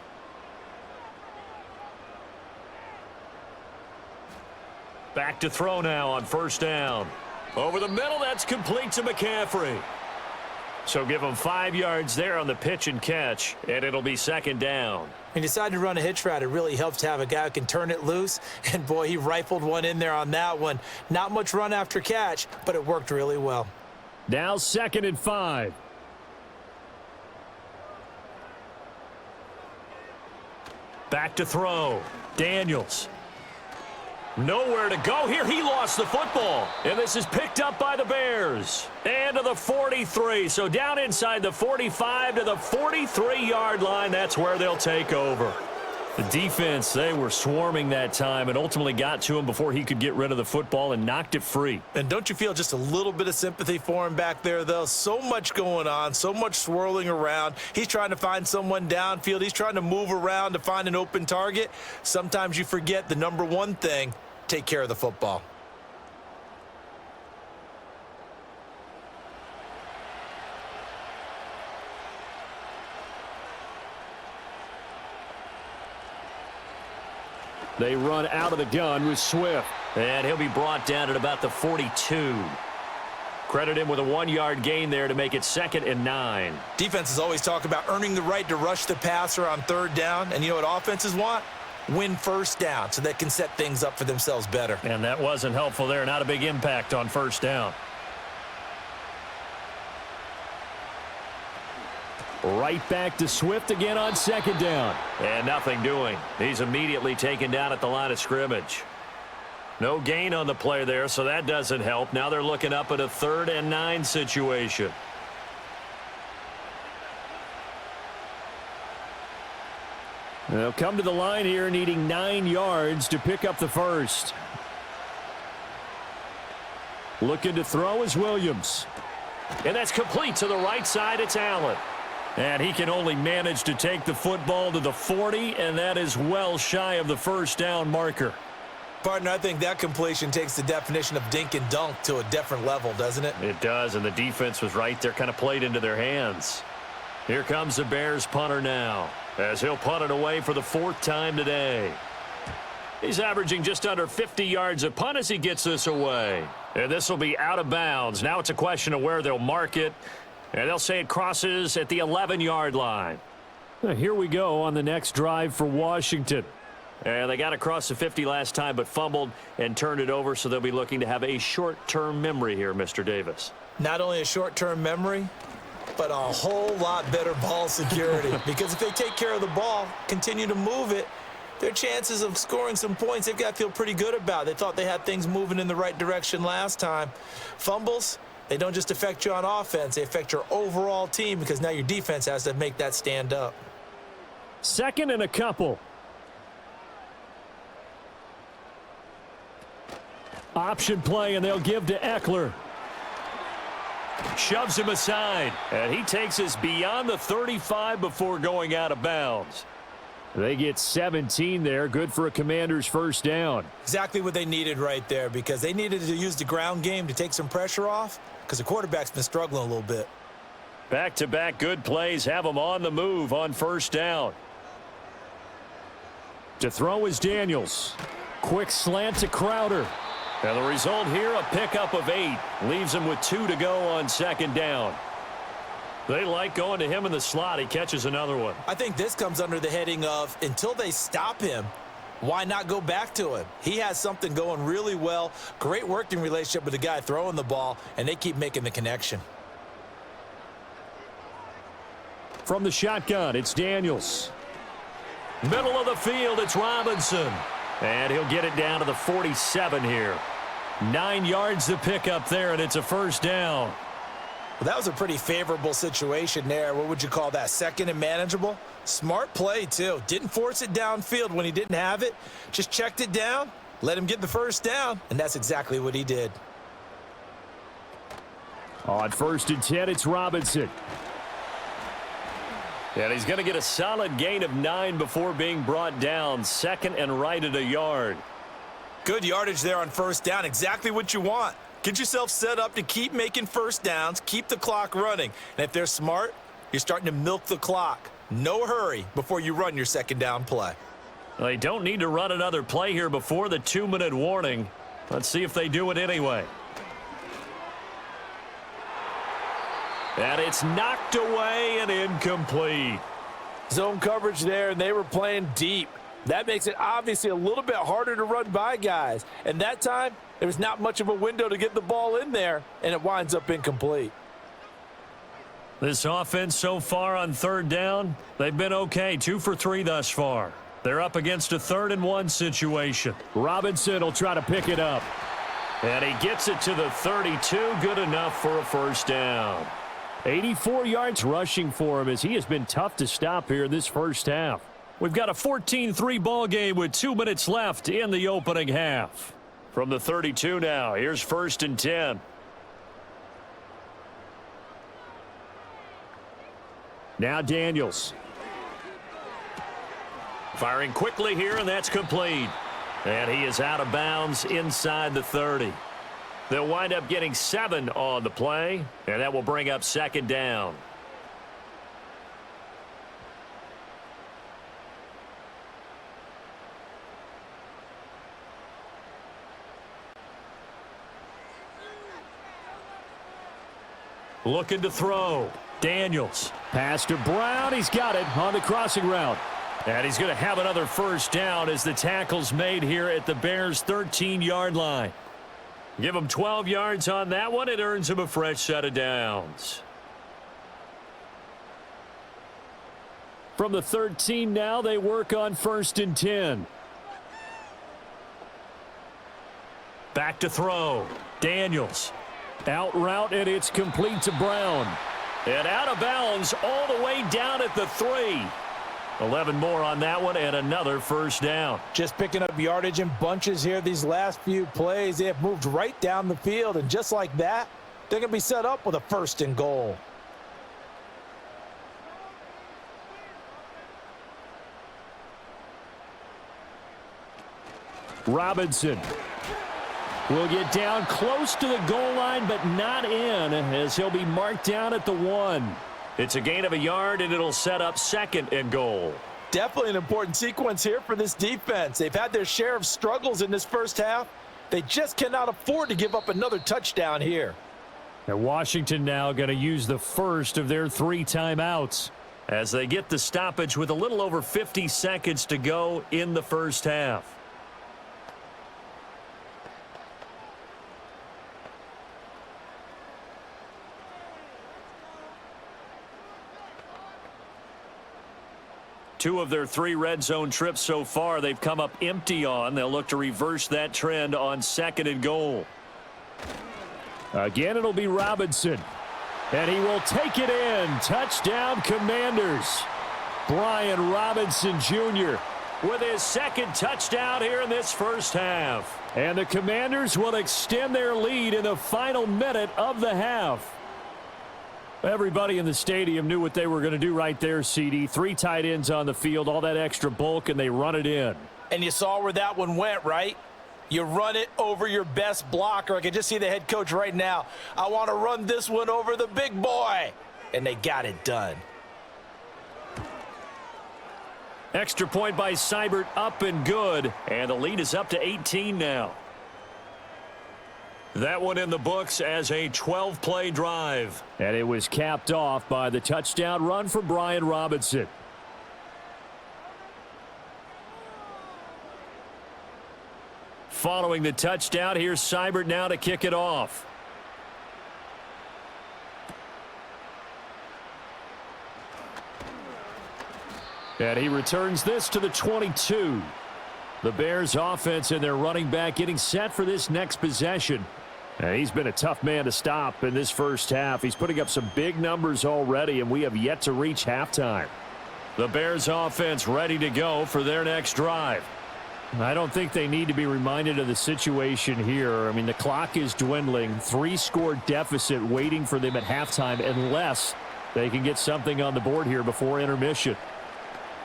Back to throw now on first down. Over the middle, that's complete to McCaffrey. So give him 5 yards there on the pitch and catch, and it'll be 2nd down. He decided to run a hitch route. It really helps to have a guy who can turn it loose. And, boy, he rifled one in there on that one. Not much run after catch, but it worked really well. Now 2nd and 5. Back to throw. Daniels. Nowhere to go here. He lost the football. And this is picked up by the Bears. And to the 43. So down inside the 45 to the 43-yard line. That's where they'll take over. The defense, they were swarming that time and ultimately got to him before he could get rid of the football and knocked it free. And don't you feel just a little bit of sympathy for him back there, though? So much going on, so much swirling around. He's trying to find someone downfield. He's trying to move around to find an open target. Sometimes you forget the number one thing, take care of the football. They run out of the gun with Swift. And he'll be brought down at about the 42. Credit him with a 1-yard gain there to make it 2nd and 9. Defenses always talk about earning the right to rush the passer on 3rd down. And you know what offenses want? Win first down so they can set things up for themselves better. And that wasn't helpful there. Not a big impact on first down. Right back to Swift again on second down. And nothing doing. He's immediately taken down at the line of scrimmage. No gain on the play there, so that doesn't help. Now they're looking up at a 3rd and 9 situation. They'll come to the line here needing 9 yards to pick up the first. Looking to throw is Williams. And that's complete to the right side. It's Allen. And he can only manage to take the football to the 40, and that is well shy of the first down marker. Partner, I think that completion takes the definition of dink and dunk to a different level, doesn't it? It does, and the defense was right there, kind of played into their hands. Here comes the Bears punter now, as he'll punt it away for the 4th time today. He's averaging just under 50 yards a punt as he gets this away. And this will be out of bounds. Now it's a question of where they'll mark it. And they'll say it crosses at the 11-yard line. Here we go on the next drive for Washington. And they got across the 50 last time but fumbled and turned it over, so they'll be looking to have a short-term memory here, Mr. Davis. Not only a short-term memory, but a whole lot better ball security. Because if they take care of the ball, continue to move it, their chances of scoring some points, they've got to feel pretty good about. They thought they had things moving in the right direction last time. Fumbles, they don't just affect you on offense. They affect your overall team because now your defense has to make that stand up. 2nd and a couple. Option play, and they'll give to Eckler. Shoves him aside, and he takes us beyond the 35 before going out of bounds. They get 17 there. Good for a Commander's first down. Exactly what they needed right there, because they needed to use the ground game to take some pressure off because the quarterback's been struggling a little bit. Back-to-back good plays have them on the move on first down. To throw is Daniels. Quick slant to Crowder. And the result here, a pickup of 8. Leaves him with 2 to go on second down. They like going to him in the slot. He catches another one. I think this comes under the heading of until they stop him, why not go back to him? He has something going really well. Great working relationship with the guy throwing the ball, and they keep making the connection. From the shotgun, it's Daniels. Middle of the field, it's Robinson. And he'll get it down to the 47 here. 9 yards to pick up there, and it's a first down. Well, that was a pretty favorable situation there. What would you call that? 2nd and manageable? Smart play, too. Didn't force it downfield when he didn't have it. Just checked it down, let him get the first down, and that's exactly what he did. On 1st and 10, it's Robinson. And he's going to get a solid gain of 9 before being brought down. 2nd and right at a yard. Good yardage there on first down. Exactly what you want. Get yourself set up to keep making first downs, keep the clock running. And if they're smart, you're starting to milk the clock. No hurry before you run your second down play. They don't need to run another play here before the 2-minute warning. Let's see if they do it anyway. And it's knocked away and incomplete. Zone coverage there, and they were playing deep. That makes it obviously a little bit harder to run by guys. And that time, there was not much of a window to get the ball in there, and it winds up incomplete. This offense so far on 3rd down, they've been okay. 2 for 3 thus far. They're up against a 3rd and 1 situation. Robinson will try to pick it up. And he gets it to the 32. Good enough for a first down. 84 yards rushing for him as he has been tough to stop here this first half. We've got a 14-3 ball game with 2 minutes left in the opening half. From the 32 now, here's 1st and 10. Now Daniels. Firing quickly here, and that's complete. And he is out of bounds inside the 30. They'll wind up getting 7 on the play, and that will bring up second down. Looking to throw. Daniels. Pass to Brown. He's got it on the crossing route. And he's going to have another first down as the tackle's made here at the Bears' 13-yard line. Give him 12 yards on that one. It earns him a fresh set of downs. From the 13 now, they work on 1st and 10. Back to throw. Daniels. Out route, and it's complete to Brown. And out of bounds all the way down at the 3. 11 more on that one, and another first down. Just picking up yardage in bunches here these last few plays. They have moved right down the field, and just like that, they're going to be set up with a 1st and goal. Robinson will get down close to the goal line, but not in, as he'll be marked down at the 1. It's a gain of a yard, and it'll set up 2nd and goal. Definitely an important sequence here for this defense. They've had their share of struggles in this first half. They just cannot afford to give up another touchdown here. And Washington now going to use the first of their 3 timeouts, as they get the stoppage with a little over 50 seconds to go in the first half. Two of their 3 red zone trips so far, they've come up empty on. They'll look to reverse that trend on 2nd and goal. Again, it'll be Robinson. And he will take it in. Touchdown, Commanders. Brian Robinson Jr. with his 2nd touchdown here in this first half. And the Commanders will extend their lead in the final minute of the half. Everybody in the stadium knew what they were going to do right there, CD. 3 tight ends on the field, all that extra bulk, and they run it in. And you saw where that one went, right? You run it over your best blocker. I can just see the head coach right now. I want to run this one over the big boy. And they got it done. Extra point by Seibert, up and good. And the lead is up to 18 now. That one in the books as a 12-play drive. And it was capped off by the touchdown run for Brian Robinson. Following the touchdown, here's Seibert now to kick it off. And he returns this to the 22. The Bears offense and their running back getting set for this next possession. And he's been a tough man to stop in this first half. He's putting up some big numbers already, and we have yet to reach halftime. The Bears offense ready to go for their next drive. I don't think they need to be reminded of the situation here. I mean, the clock is dwindling. 3-score deficit waiting for them at halftime unless they can get something on the board here before intermission.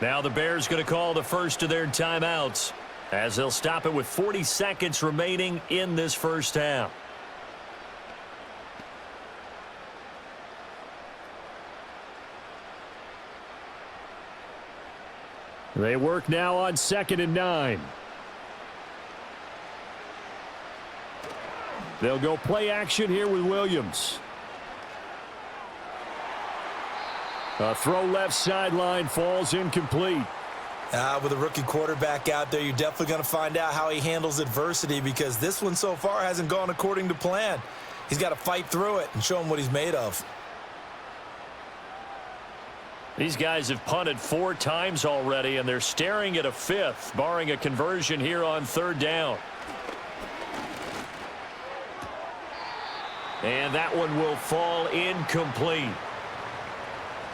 Now the Bears going to call the first of their timeouts as they'll stop it with 40 seconds remaining in this first half. They work now on 2nd and 9. They'll go play action here with Williams. A throw left sideline falls incomplete. With a rookie quarterback out there, you're definitely going to find out how he handles adversity, because this one so far hasn't gone according to plan. He's got to fight through it and show him what he's made of. These guys have punted 4 times already, and they're staring at a 5th, barring a conversion here on 3rd down. And that one will fall incomplete.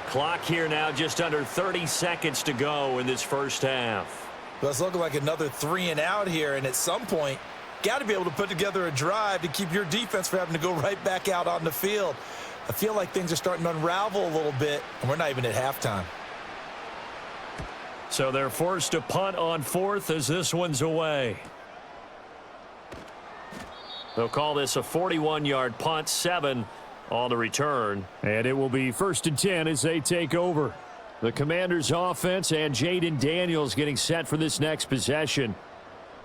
Clock here now just under 30 seconds to go in this first half. Well, it's looking like another 3 and out here, and at some point, got to be able to put together a drive to keep your defense from having to go right back out on the field. I feel like things are starting to unravel a little bit, and we're not even at halftime. So they're forced to punt on 4th as this one's away. They'll call this a 41-yard punt, 7 on the return. And it will be 1st and 10 as they take over. The Commanders offense and Jaden Daniels getting set for this next possession.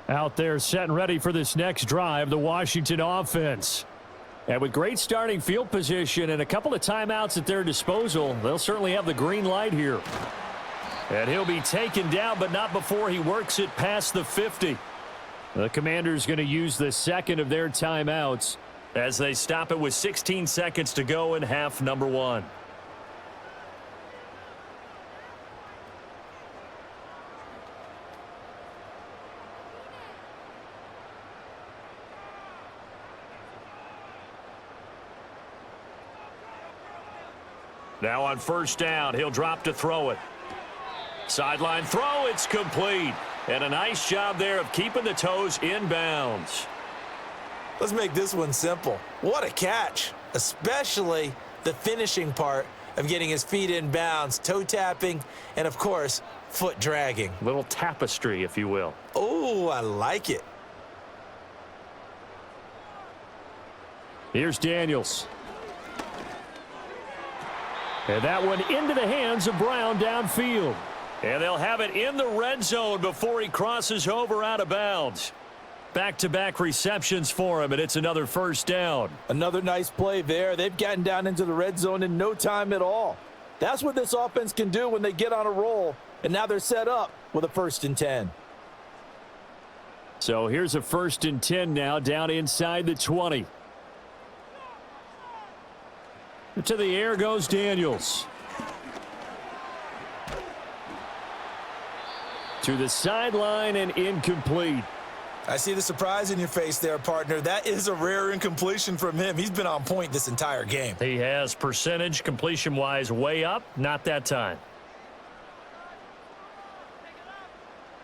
Out there set and ready for this next drive, the Washington offense. And with great starting field position and a couple of timeouts at their disposal, they'll certainly have the green light here. And he'll be taken down, but not before he works it past the 50. The Commanders going to use the 2nd of their timeouts as they stop it with 16 seconds to go in half number 1. Now on first down, he'll drop to throw it. Sideline throw, it's complete. And a nice job there of keeping the toes in bounds. Let's make this one simple. What a catch, especially the finishing part of getting his feet in bounds, toe tapping, and of course, foot dragging. Little tapestry, if you will. Oh, I like it. Here's Daniels. And that one into the hands of Brown downfield. And they'll have it in the red zone before he crosses over out of bounds. Back-to-back receptions for him, and it's another first down. Another nice play there. They've gotten down into the red zone in no time at all. That's what this offense can do when they get on a roll, and now they're set up with a 1st and 10. So here's a 1st and 10 now down inside the 20. To the air goes Daniels. To the sideline and incomplete. I see the surprise in your face there, partner. That is a rare incompletion from him. He's been on point this entire game. He has percentage completion-wise way up, not that time.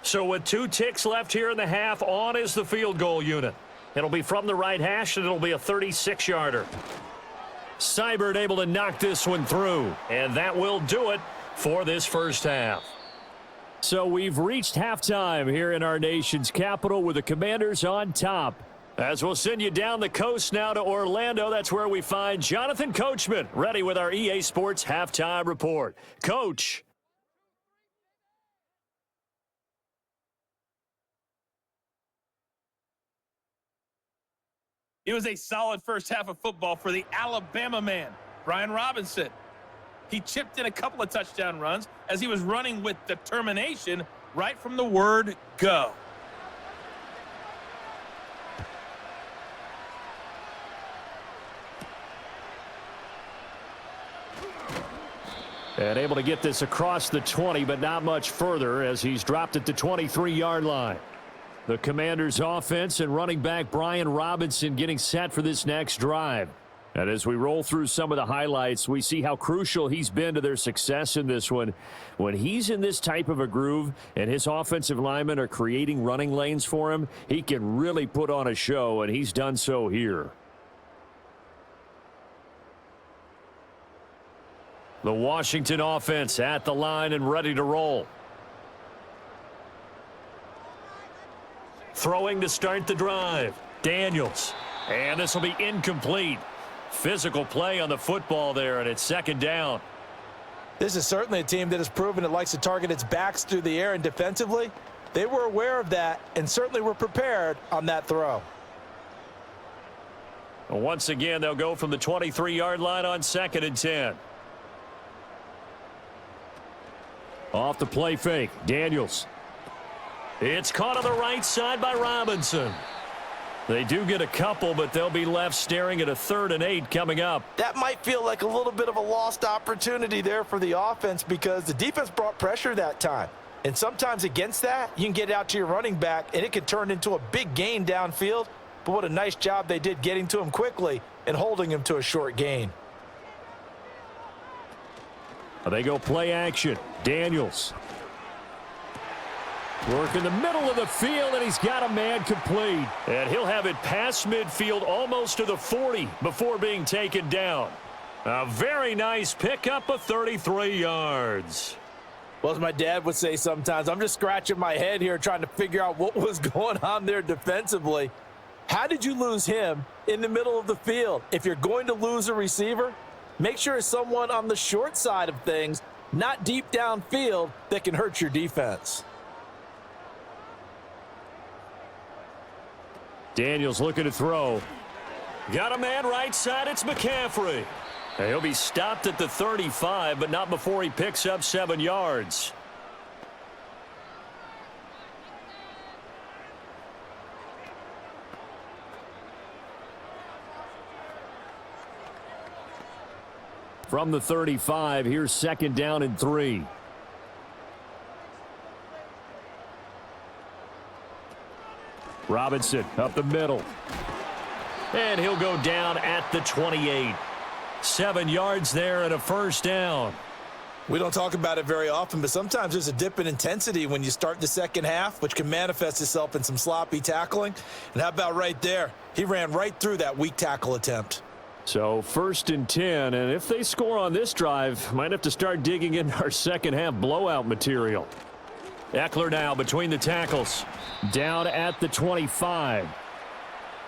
So with 2 ticks left here in the half, on is the field goal unit. It'll be from the right hash, and it'll be a 36-yarder. Seibert able to knock this one through, and that will do it for this first half. So we've reached halftime here in our nation's capital with the Commanders on top. As we'll send you down the coast now to Orlando, that's where we find Jonathan Coachman ready with our EA Sports halftime report. Coach. It was a solid first half of football for the Alabama man, Brian Robinson. He chipped in a couple of touchdown runs as he was running with determination right from the word go. And able to get this across the 20, but not much further as he's dropped at the 23-yard line. The Commanders' offense and running back Brian Robinson getting set for this next drive. And as we roll through some of the highlights, we see how crucial he's been to their success in this one. When he's in this type of a groove and his offensive linemen are creating running lanes for him, he can really put on a show, and he's done so here. The Washington offense at the line and ready to roll. Throwing to start the drive. Daniels. And this will be incomplete. Physical play on the football there, and it's second down. This is certainly a team that has proven it likes to target its backs through the air, and defensively, they were aware of that and certainly were prepared on that throw. Once again, they'll go from the 23-yard line on 2nd and 10. Off the play fake, Daniels. It's caught on the right side by Robinson. They do get a couple, but they'll be left staring at a 3rd and 8 coming up. That might feel like a little bit of a lost opportunity there for the offense because the defense brought pressure that time. And sometimes against that, you can get out to your running back, and it can turn into a big gain downfield. But what a nice job they did getting to him quickly and holding him to a short gain. They go play action. Daniels. Work in the middle of the field, and he's got a man complete. And he'll have it past midfield almost to the 40 before being taken down. A very nice pickup of 33 yards. Well, as my dad would say sometimes, I'm just scratching my head here trying to figure out what was going on there defensively. How did you lose him in the middle of the field? If you're going to lose a receiver, make sure it's someone on the short side of things, not deep downfield, that can hurt your defense. Daniels looking to throw. Got a man right side. It's McCaffrey. He'll be stopped at the 35, but not before he picks up 7 yards. From the 35, here's 2nd down and 3. Robinson up the middle. And he'll go down at the 28. 7 yards there and a first down. We don't talk about it very often, but sometimes there's a dip in intensity when you start the second half, which can manifest itself in some sloppy tackling. And how about right there? He ran right through that weak tackle attempt. So 1st and 10, and if they score on this drive, might have to start digging in our second half blowout material. Eckler now between the tackles, down at the 25.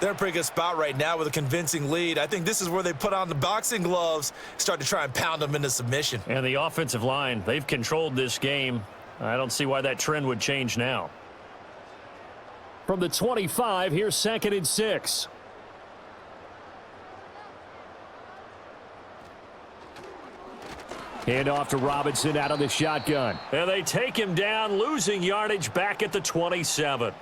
They're in a pretty good spot right now with a convincing lead. I think this is where they put on the boxing gloves, start to try and pound them into submission. And the offensive line, they've controlled this game. I don't see why that trend would change now. From the 25, here's 2nd and 6. Hand off to Robinson out of the shotgun. And they take him down, losing yardage back at the 27.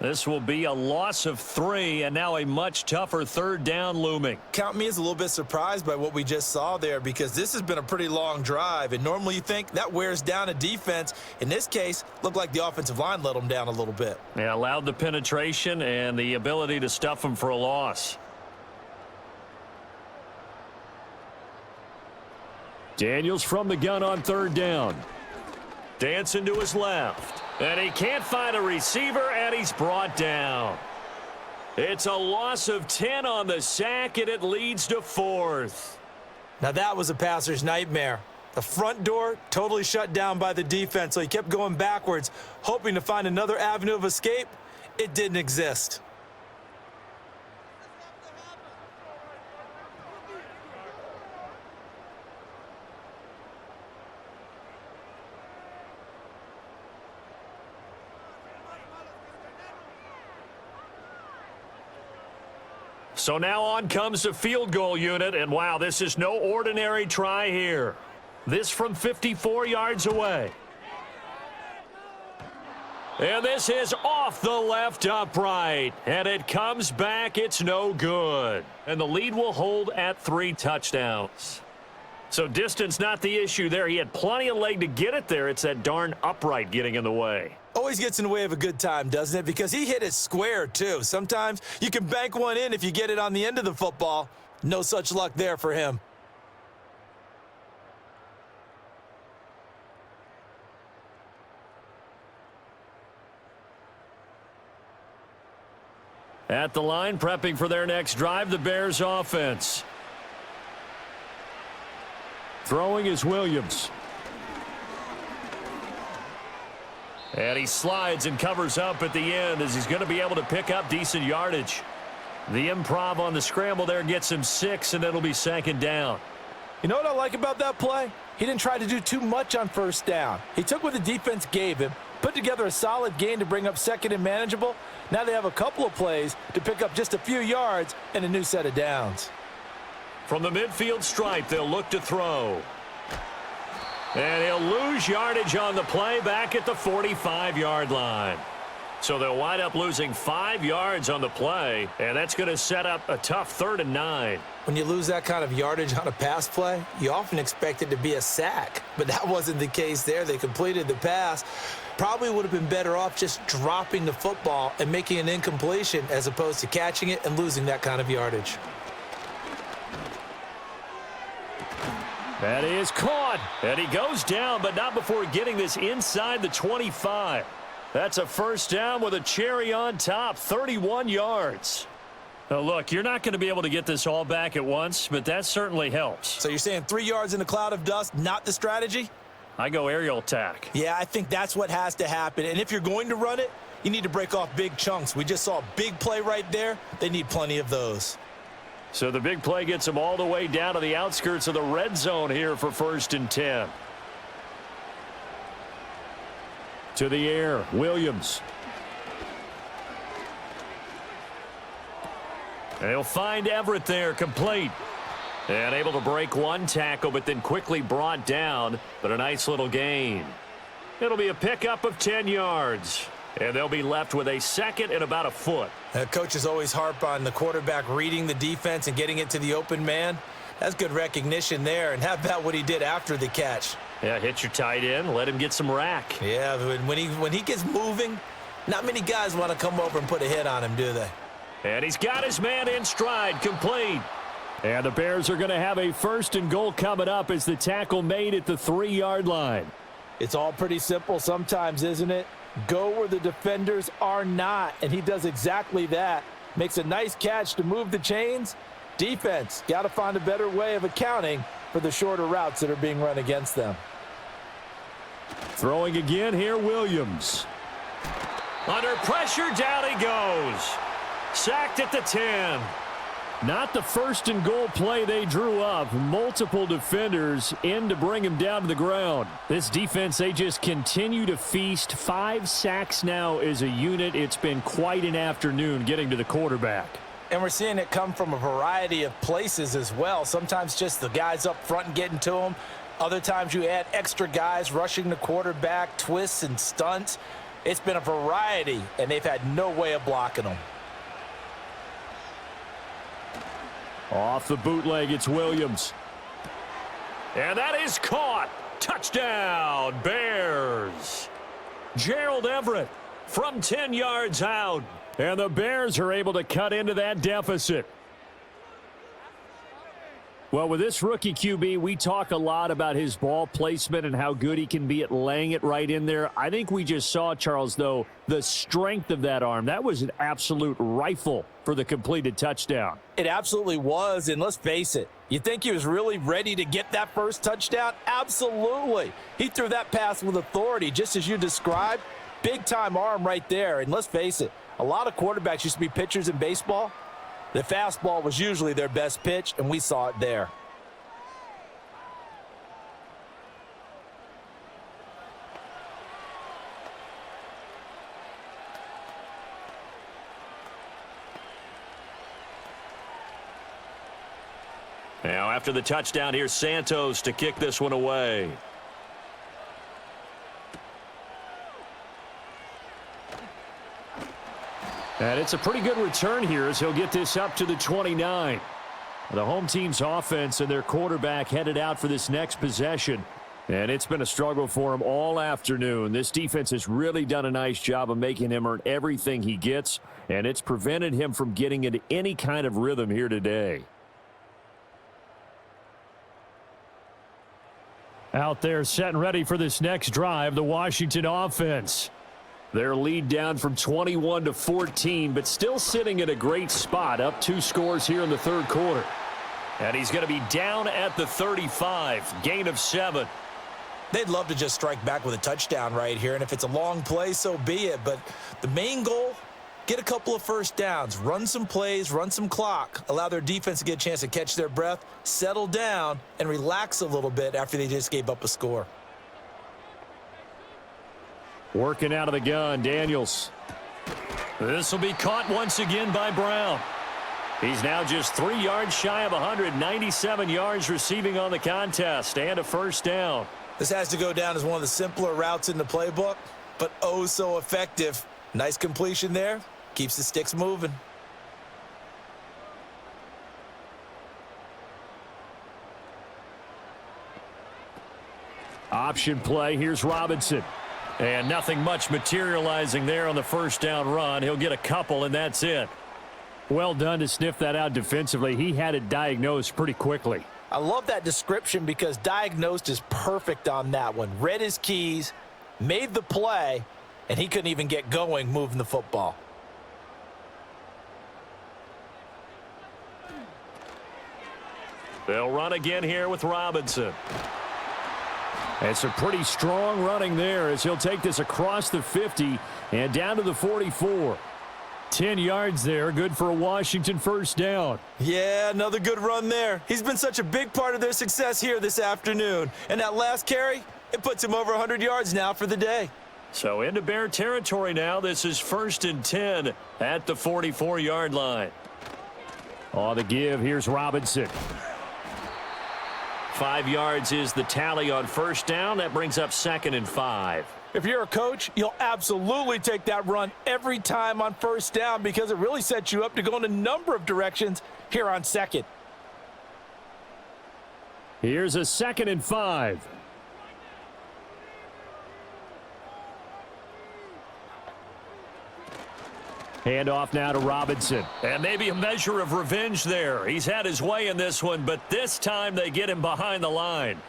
This will be a loss of 3, and now a much tougher 3rd down looming. Count me as a little bit surprised by what we just saw there, because this has been a pretty long drive, and normally you think that wears down a defense. In this case, looked like the offensive line let them down a little bit. Yeah, allowed the penetration and the ability to stuff them for a loss. Daniels from the gun on 3rd down. Dancing to his left. And he can't find a receiver, and he's brought down. It's a loss of 10 on the sack, and it leads to 4th. Now that was a passer's nightmare. The front door totally shut down by the defense, so he kept going backwards, hoping to find another avenue of escape. It didn't exist. So now on comes the field goal unit, and wow, this is no ordinary try here. This from 54 yards away. And this is off the left upright, and it comes back. It's no good. And the lead will hold at 3 touchdowns. So distance not the issue there. He had plenty of leg to get it there. It's that darn upright getting in the way. Always gets in the way of a good time, doesn't it? Because he hit it square, too. Sometimes you can bank one in if you get it on the end of the football. No such luck there for him. At the line, prepping for their next drive, the Bears offense. Throwing is Williams. And he slides and covers up at the end as he's going to be able to pick up decent yardage. The improv on the scramble there gets him 6, and it'll be 2nd down. You know what I like about that play? He didn't try to do too much on 1st down. He took what the defense gave him, put together a solid gain to bring up 2nd and manageable. Now they have a couple of plays to pick up just a few yards and a new set of downs. From the midfield stripe, they'll look to throw. And he'll lose yardage on the play back at the 45-yard line. So they'll wind up losing 5 yards on the play, and that's going to set up a tough 3rd and 9. When you lose that kind of yardage on a pass play, you often expect it to be a sack. But that wasn't the case there. They completed the pass. Probably would have been better off just dropping the football and making an incompletion as opposed to catching it and losing that kind of yardage. That is caught. And he goes down, but not before getting this inside the 25. That's a 1st down with a cherry on top, 31 yards. Now, look, you're not going to be able to get this all back at once, but that certainly helps. So you're saying 3 yards in a cloud of dust, not the strategy? I go aerial attack. Yeah, I think that's what has to happen. And if you're going to run it, you need to break off big chunks. We just saw a big play right there. They need plenty of those. So the big play gets them all the way down to the outskirts of the red zone here for 1st and 10. To the air, Williams. They'll find Everett there, complete. And able to break one tackle, but then quickly brought down, but a nice little gain. It'll be a pickup of 10 yards. And they'll be left with a 2nd and about a foot. Coaches always harp on the quarterback reading the defense and getting it to the open man. That's good recognition there. And how about what he did after the catch? Yeah, hit your tight end, let him get some rack. Yeah, when he gets moving, not many guys want to come over and put a hit on him, do they? And he's got his man in stride, complete. And the Bears are going to have a 1st and goal coming up as the tackle made at the 3-yard line. It's all pretty simple sometimes, isn't it? Go where the defenders are not, and he does exactly that. Makes a nice catch to move the chains. Defense, got to find a better way of accounting for the shorter routes that are being run against them. Throwing again here, Williams. Under pressure, down he goes. Sacked at the 10. Not the 1st and goal play they drew up. Multiple defenders in to bring him down to the ground. This defense, they just continue to feast. 5 sacks now as a unit. It's been quite an afternoon getting to the quarterback. And we're seeing it come from a variety of places as well. Sometimes just the guys up front and getting to them. Other times you add extra guys rushing the quarterback, twists and stunts. It's been a variety, and they've had no way of blocking them. Off the bootleg, it's Williams. And that is caught. Touchdown, Bears. Gerald Everett from 10 yards out. And the Bears are able to cut into that deficit. Well, with this rookie QB, we talk a lot about his ball placement and how good he can be at laying it right in there. I think we just saw, Charles, though, the strength of that arm. That was an absolute rifle for the completed touchdown. It absolutely was, and let's face it, you think he was really ready to get that first touchdown? Absolutely. He threw that pass with authority, just as you described. Big-time arm right there, and let's face it, a lot of quarterbacks used to be pitchers in baseball. The fastball was usually their best pitch, and we saw it there. Now, after the touchdown, here's Santos to kick this one away. And it's a pretty good return here as he'll get this up to the 29. The home team's offense and their quarterback headed out for this next possession. And it's been a struggle for him all afternoon. This defense has really done a nice job of making him earn everything he gets, and it's prevented him from getting into any kind of rhythm here today. Out there set and ready for this next drive, the Washington offense. Their lead down from 21 to 14, but still sitting at a great spot, up 2 scores here in the 3rd quarter. And he's going to be down at the 35, gain of 7. They'd love to just strike back with a touchdown right here, and if it's a long play, so be it. But the main goal, get a couple of first downs, run some plays, run some clock, allow their defense to get a chance to catch their breath, settle down, and relax a little bit after they just gave up a score. Working out of the gun, Daniels. This will be caught once again by Brown. He's now just 3 yards shy of 197 yards receiving on the contest and a 1st down. This has to go down as one of the simpler routes in the playbook, but oh so effective. Nice completion there. Keeps the sticks moving. Option play. Here's Robinson. And nothing much materializing there on the 1st down run. He'll get a couple, and that's it. Well done to sniff that out defensively. He had it diagnosed pretty quickly. I love that description because diagnosed is perfect on that one. Read his keys, made the play, and he couldn't even get going moving the football. They'll run again here with Robinson. It's a pretty strong running there as he'll take this across the 50 and down to the 44. 10 yards there, good for a Washington 1st down. Yeah, another good run there. He's been such a big part of their success here this afternoon. And that last carry, it puts him over 100 yards now for the day. So into Bear territory now. This is 1st and 10 at the 44-yard line. On the give, here's Robinson. 5 yards is the tally on 1st down. That brings up 2nd and 5. If you're a coach, you'll absolutely take that run every time on 1st down because it really sets you up to go in a number of directions here on 2nd. Here's a 2nd and 5. Hand off now to Robinson. And maybe a measure of revenge there. He's had his way in this one, but this time they get him behind the line.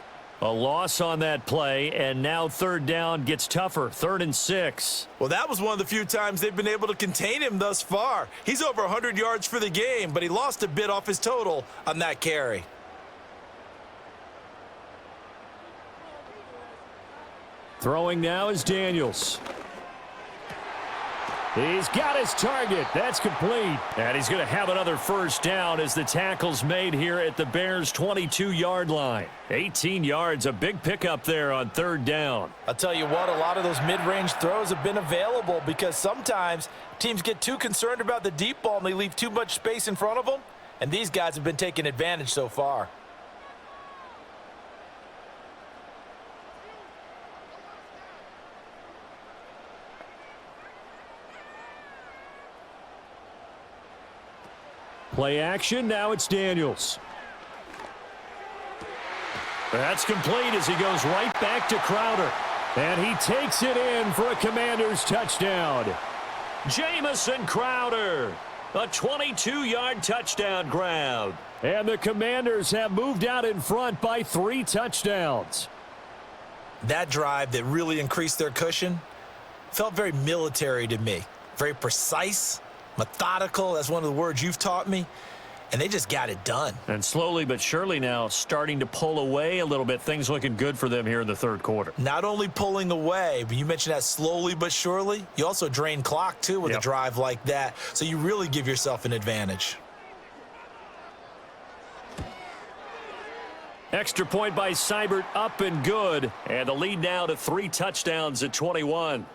A loss on that play, and now third down gets tougher. 3rd and 6. Well, that was one of the few times they've been able to contain him thus far. He's over 100 yards for the game, but he lost a bit off his total on that carry. Throwing now is Daniels. He's got his target. That's complete. And he's going to have another first down as the tackle's made here at the Bears' 22-yard line. 18 yards, a big pickup there on 3rd down. I'll tell you what, a lot of those mid-range throws have been available because sometimes teams get too concerned about the deep ball and they leave too much space in front of them, and these guys have been taking advantage so far. Play action, now it's Daniels. That's complete as he goes right back to Crowder. And he takes it in for a Commanders touchdown. Jamison Crowder, a 22-yard touchdown grab. And the Commanders have moved out in front by 3 touchdowns. That drive that really increased their cushion felt very military to me. Very precise, methodical, that's one of the words you've taught me, and they just got it done. And slowly but surely now starting to pull away a little bit. Things looking good for them here in the 3rd quarter. Not only pulling away, but you mentioned that slowly but surely. You also drain clock, too, with a drive like that, so you really give yourself an advantage. Extra point by Seibert, up and good. And the lead now to 3 touchdowns at 21.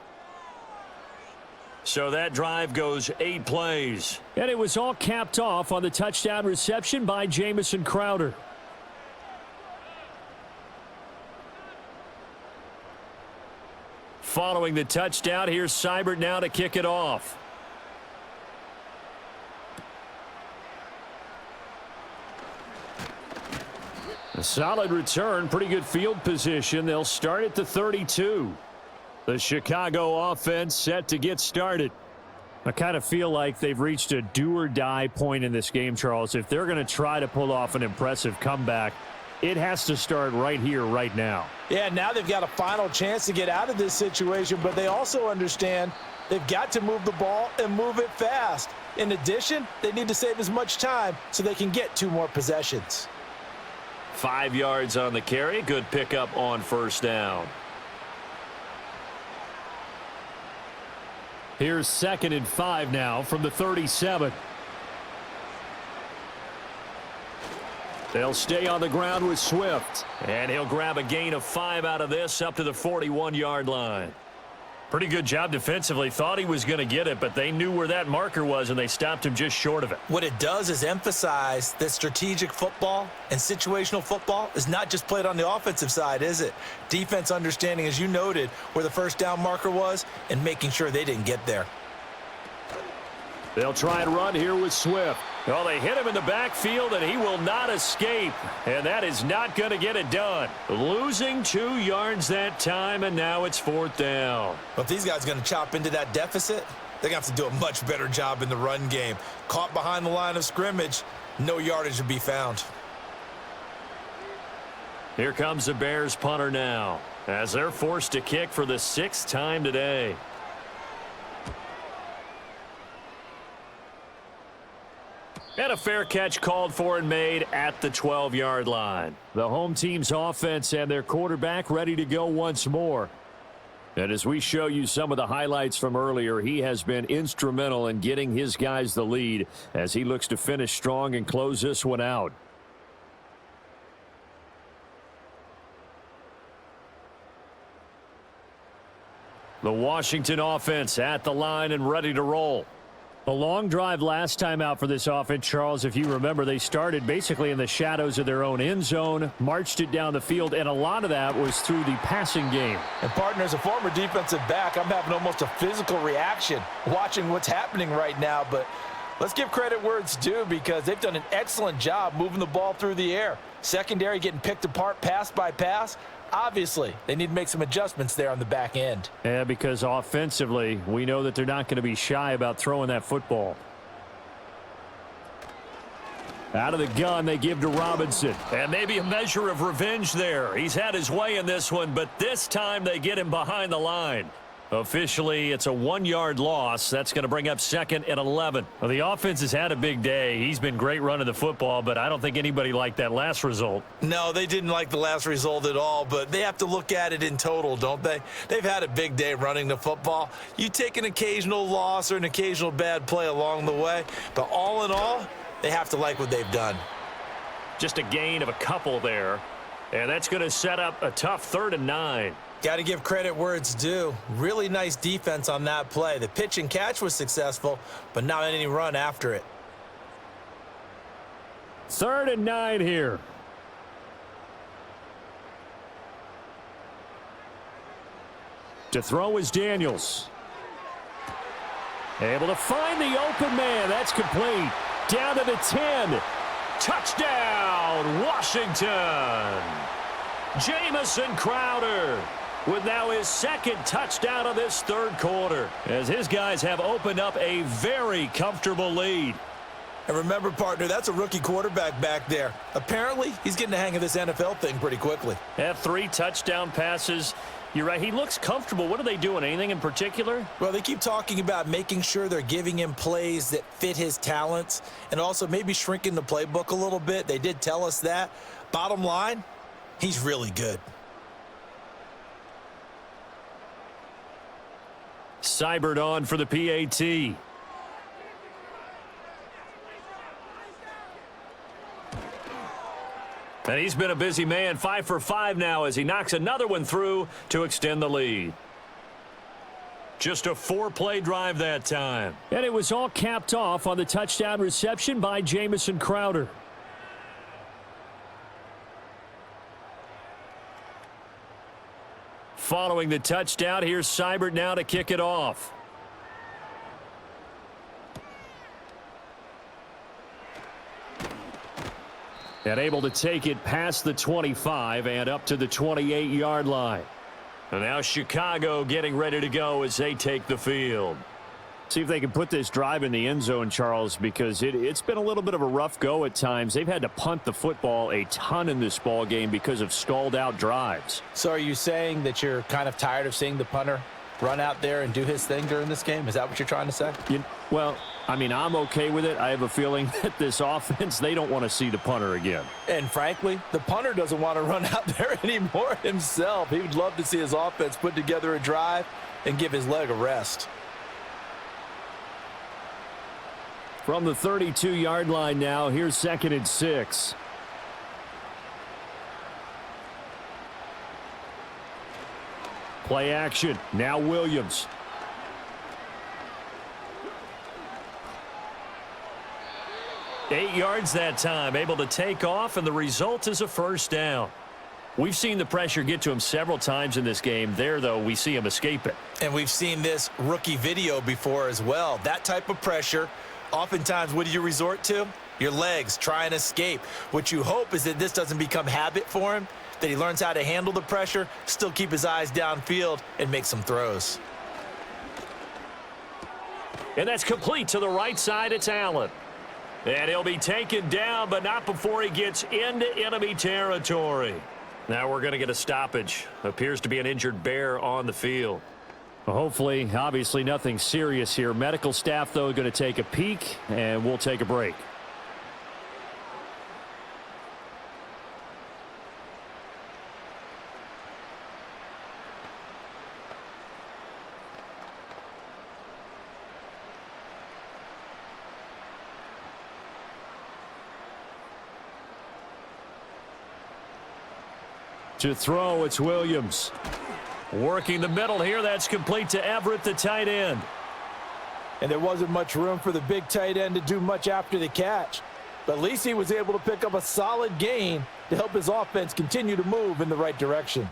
So that drive goes 8 plays. And it was all capped off on the touchdown reception by Jamison Crowder. Following the touchdown, here's Seibert now to kick it off. A solid return, pretty good field position. They'll start at the 32. The Chicago offense set to get started. I kind of feel like they've reached a do-or-die point in this game, Charles. If they're going to try to pull off an impressive comeback, it has to start right here, right now. Yeah, now they've got a final chance to get out of this situation, but they also understand they've got to move the ball and move it fast. In addition, they need to save as much time so they can get 2 more possessions. 5 yards on the carry. Good pickup on first down. Here's 2nd and 5 now from the 37. They'll stay on the ground with Swift. And he'll grab a gain of 5 out of this up to the 41-yard line. Pretty good job defensively. Thought he was going to get it, but they knew where that marker was, and they stopped him just short of it. What it does is emphasize that strategic football and situational football is not just played on the offensive side, is it? Defense understanding, as you noted, where the first down marker was and making sure they didn't get there. They'll try and run here with Swift. Well, they hit him in the backfield, and he will not escape. And that is not going to get it done. Losing 2 yards that time, and now it's 4th down. But if these guys are going to chop into that deficit, they're going to have to do a much better job in the run game. Caught behind the line of scrimmage, no yardage to be found. Here comes the Bears punter now, as they're forced to kick for the 6th time today. And a fair catch called for and made at the 12-yard line. The home team's offense and their quarterback ready to go once more. And as we show you some of the highlights from earlier, he has been instrumental in getting his guys the lead as he looks to finish strong and close this one out. The Washington offense at the line and ready to roll. A long drive last time out for this offense, Charles. If you remember, they started basically in the shadows of their own end zone, marched it down the field, and a lot of that was through the passing game. And, partner, as a former defensive back, I'm having almost a physical reaction watching what's happening right now. But let's give credit where it's due because they've done an excellent job moving the ball through the air. Secondary getting picked apart pass by pass. Obviously, they need to make some adjustments there on the back end. Yeah, because offensively, we know that they're not going to be shy about throwing that football. Out of the gun, they give to Robinson. And maybe a measure of revenge there. He's had his way in this one, but this time they get him behind the line. Officially, it's a 1-yard loss. That's going to bring up 2nd and 11. Well, the offense has had a big day. He's been great running the football, but I don't think anybody liked that last result. No, they didn't like the last result at all, but they have to look at it in total, don't they? They've had a big day running the football. You take an occasional loss or an occasional bad play along the way, but all in all, they have to like what they've done. Just a gain of a couple there, and that's going to set up a tough 3rd and 9. Got to give credit where it's due. Really nice defense on that play. The pitch and catch was successful, but not any run after it. 3rd and 9 here. To throw is Daniels. Able to find the open man. That's complete. Down to the 10. Touchdown, Washington. Jamison Crowder with now his 2nd touchdown of this 3rd quarter, as his guys have opened up a very comfortable lead. And remember, partner, that's a rookie quarterback back there. Apparently, he's getting the hang of this NFL thing pretty quickly. Have 3 touchdown passes. You're right. He looks comfortable. What are they doing? Anything in particular? Well, they keep talking about making sure they're giving him plays that fit his talents and also maybe shrinking the playbook a little bit. They did tell us that. Bottom line, he's really good. Seibert on for the PAT. And he's been a busy man, 5 for 5 now as he knocks another one through to extend the lead. Just a 4-play drive that time. And it was all capped off on the touchdown reception by Jamison Crowder. Following the touchdown, here's Seibert now to kick it off. And able to take it past the 25 and up to the 28-yard line. And now Chicago getting ready to go as they take the field. See if they can put this drive in the end zone, Charles, because it's been a little bit of a rough go at times. They've had to punt the football a ton in this ball game because of stalled out drives. So are you saying that you're kind of tired of seeing the punter run out there and do his thing during this game? Is that what you're trying to say? Well, I mean, I'm okay with it. I have a feeling that this offense, they don't want to see the punter again. And frankly, the punter doesn't want to run out there anymore himself. He would love to see his offense put together a drive and give his leg a rest. From the 32-yard line now, here's 2nd and 6. Play action. Now Williams. Eight yards that time, able to take off, and the result is a 1st down. We've seen the pressure get to him several times in this game. There, though, we see him escape it. And we've seen this rookie video before as well. That type of pressure, oftentimes, what do you resort to? Your legs, try and escape. What you hope is that this doesn't become habit for him, that he learns how to handle the pressure, still keep his eyes downfield, and make some throws. And that's complete to the right side. It's Allen. And he'll be taken down, but not before he gets into enemy territory. Now we're going to get a stoppage. Appears to be an injured Bear on the field. Well, hopefully, obviously nothing serious here. Medical staff, though, going to take a peek, and we'll take a break. To throw, it's Williams. Working the middle here. That's complete to Everett, the tight end. And there wasn't much room for the big tight end to do much after the catch. But at least he was able to pick up a solid gain to help his offense continue to move in the right direction.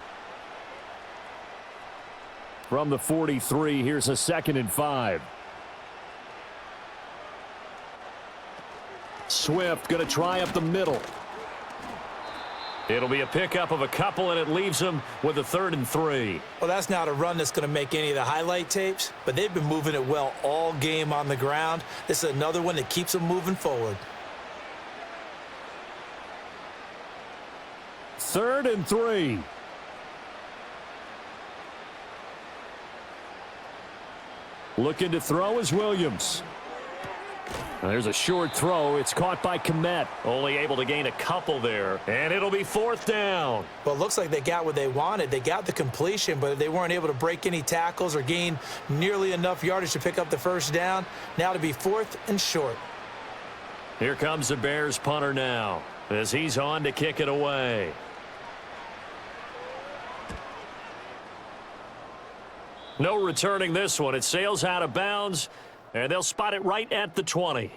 From the 43, here's a 2nd and 5. Swift going to try up the middle. It'll be a pickup of a couple, and it leaves them with a 3rd and 3. Well, that's not a run that's going to make any of the highlight tapes, but they've been moving it well all game on the ground. This is another one that keeps them moving forward. 3rd and 3. Looking to throw is Williams. There's a short throw. It's caught by Kmet. Only able to gain a couple there, and it'll be 4th down. Well, it looks like they got what they wanted. They got the completion, but they weren't able to break any tackles or gain nearly enough yardage to pick up the 1st down. Now to be 4th and short. Here comes the Bears punter now as he's on to kick it away. No returning this one. It sails out of bounds, and they'll spot it right at the 20.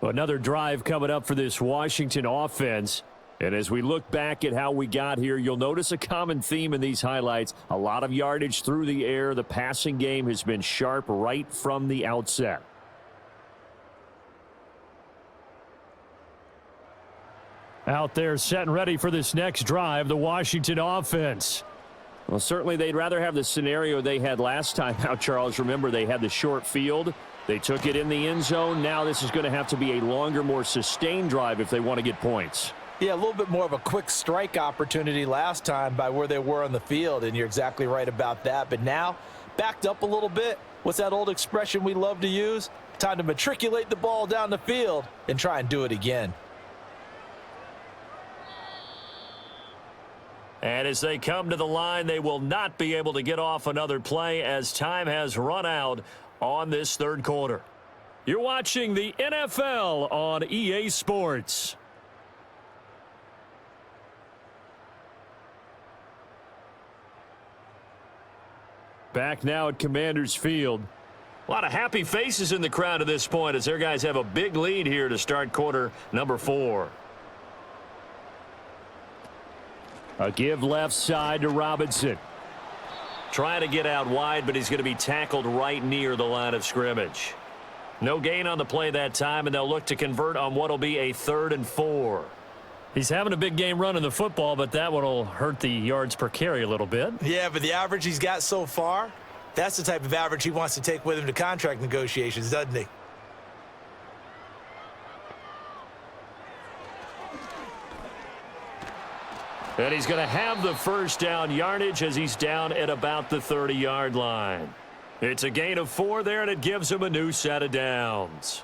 Another drive coming up for this Washington offense. And as we look back at how we got here, you'll notice a common theme in these highlights. A lot of yardage through the air. The passing game has been sharp right from the outset. Out there set and ready for this next drive, the Washington offense. Well, certainly they'd rather have the scenario they had last time out, Charles. Remember, they had the short field. They took it in the end zone. Now this is going to have to be a longer, more sustained drive if they want to get points. Yeah, a little bit more of a quick strike opportunity last time by where they were on the field, and you're exactly right about that. But now, backed up a little bit. What's that old expression we love to use? Time to matriculate the ball down the field and try and do it again. And as they come to the line, they will not be able to get off another play as time has run out on this 3rd quarter. You're watching the NFL on EA Sports. Back now at Commanders Field. A lot of happy faces in the crowd at this point as their guys have a big lead here to start quarter number 4. A give left side to Robinson. Trying to get out wide, but he's going to be tackled right near the line of scrimmage. No gain on the play that time, and they'll look to convert on what will be a 3rd and 4. He's having a big game running the football, but that one will hurt the yards per carry a little bit. Yeah, but the average he's got so far, that's the type of average he wants to take with him to contract negotiations, doesn't he? And he's going to have the 1st down yardage as he's down at about the 30-yard line. It's a gain of 4 there, and it gives him a new set of downs.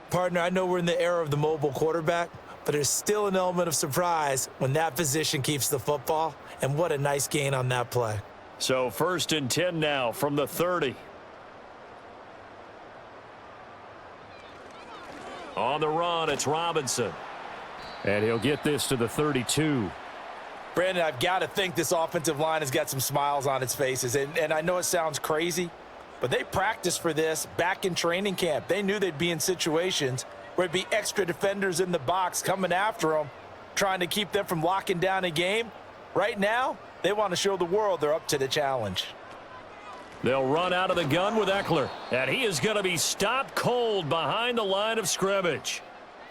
Partner, I know we're in the era of the mobile quarterback, but there's still an element of surprise when that position keeps the football, and what a nice gain on that play. So 1st and 10 now from the 30. On the run, it's Robinson. And he'll get this to the 32. Brandon, I've got to think this offensive line has got some smiles on its faces. And I know it sounds crazy, but they practiced for this back in training camp. They knew they'd be in situations where it'd be extra defenders in the box coming after them, trying to keep them from locking down a game. Right now, they want to show the world they're up to the challenge. They'll run out of the gun with Eckler, and he is going to be stopped cold behind the line of scrimmage.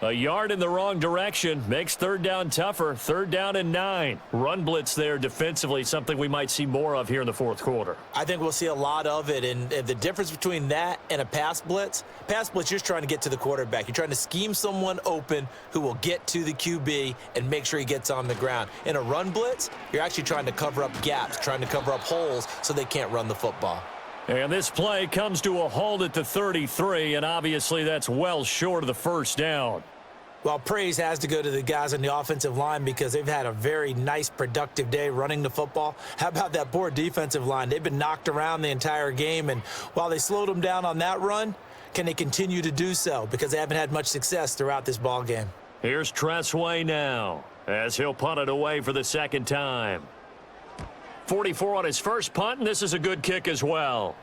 A yard in the wrong direction makes 3rd down tougher. 3rd down and 9. Run blitz there defensively, something we might see more of here in the 4th quarter. I think we'll see a lot of it, and the difference between that and a pass blitz, you're just trying to get to the quarterback. You're trying to scheme someone open who will get to the QB and make sure he gets on the ground. In a run blitz, you're actually trying to cover up gaps, trying to cover up holes so they can't run the football. And this play comes to a halt at the 33, and obviously that's well short of the 1st down. Well, praise has to go to the guys on the offensive line because they've had a very nice, productive day running the football. How about that poor defensive line? They've been knocked around the entire game, and while they slowed them down on that run, can they continue to do so? Because they haven't had much success throughout this ball game. Here's Tressway now as he'll punt it away for the 2nd time. 44 on his first punt, and this is a good kick as well.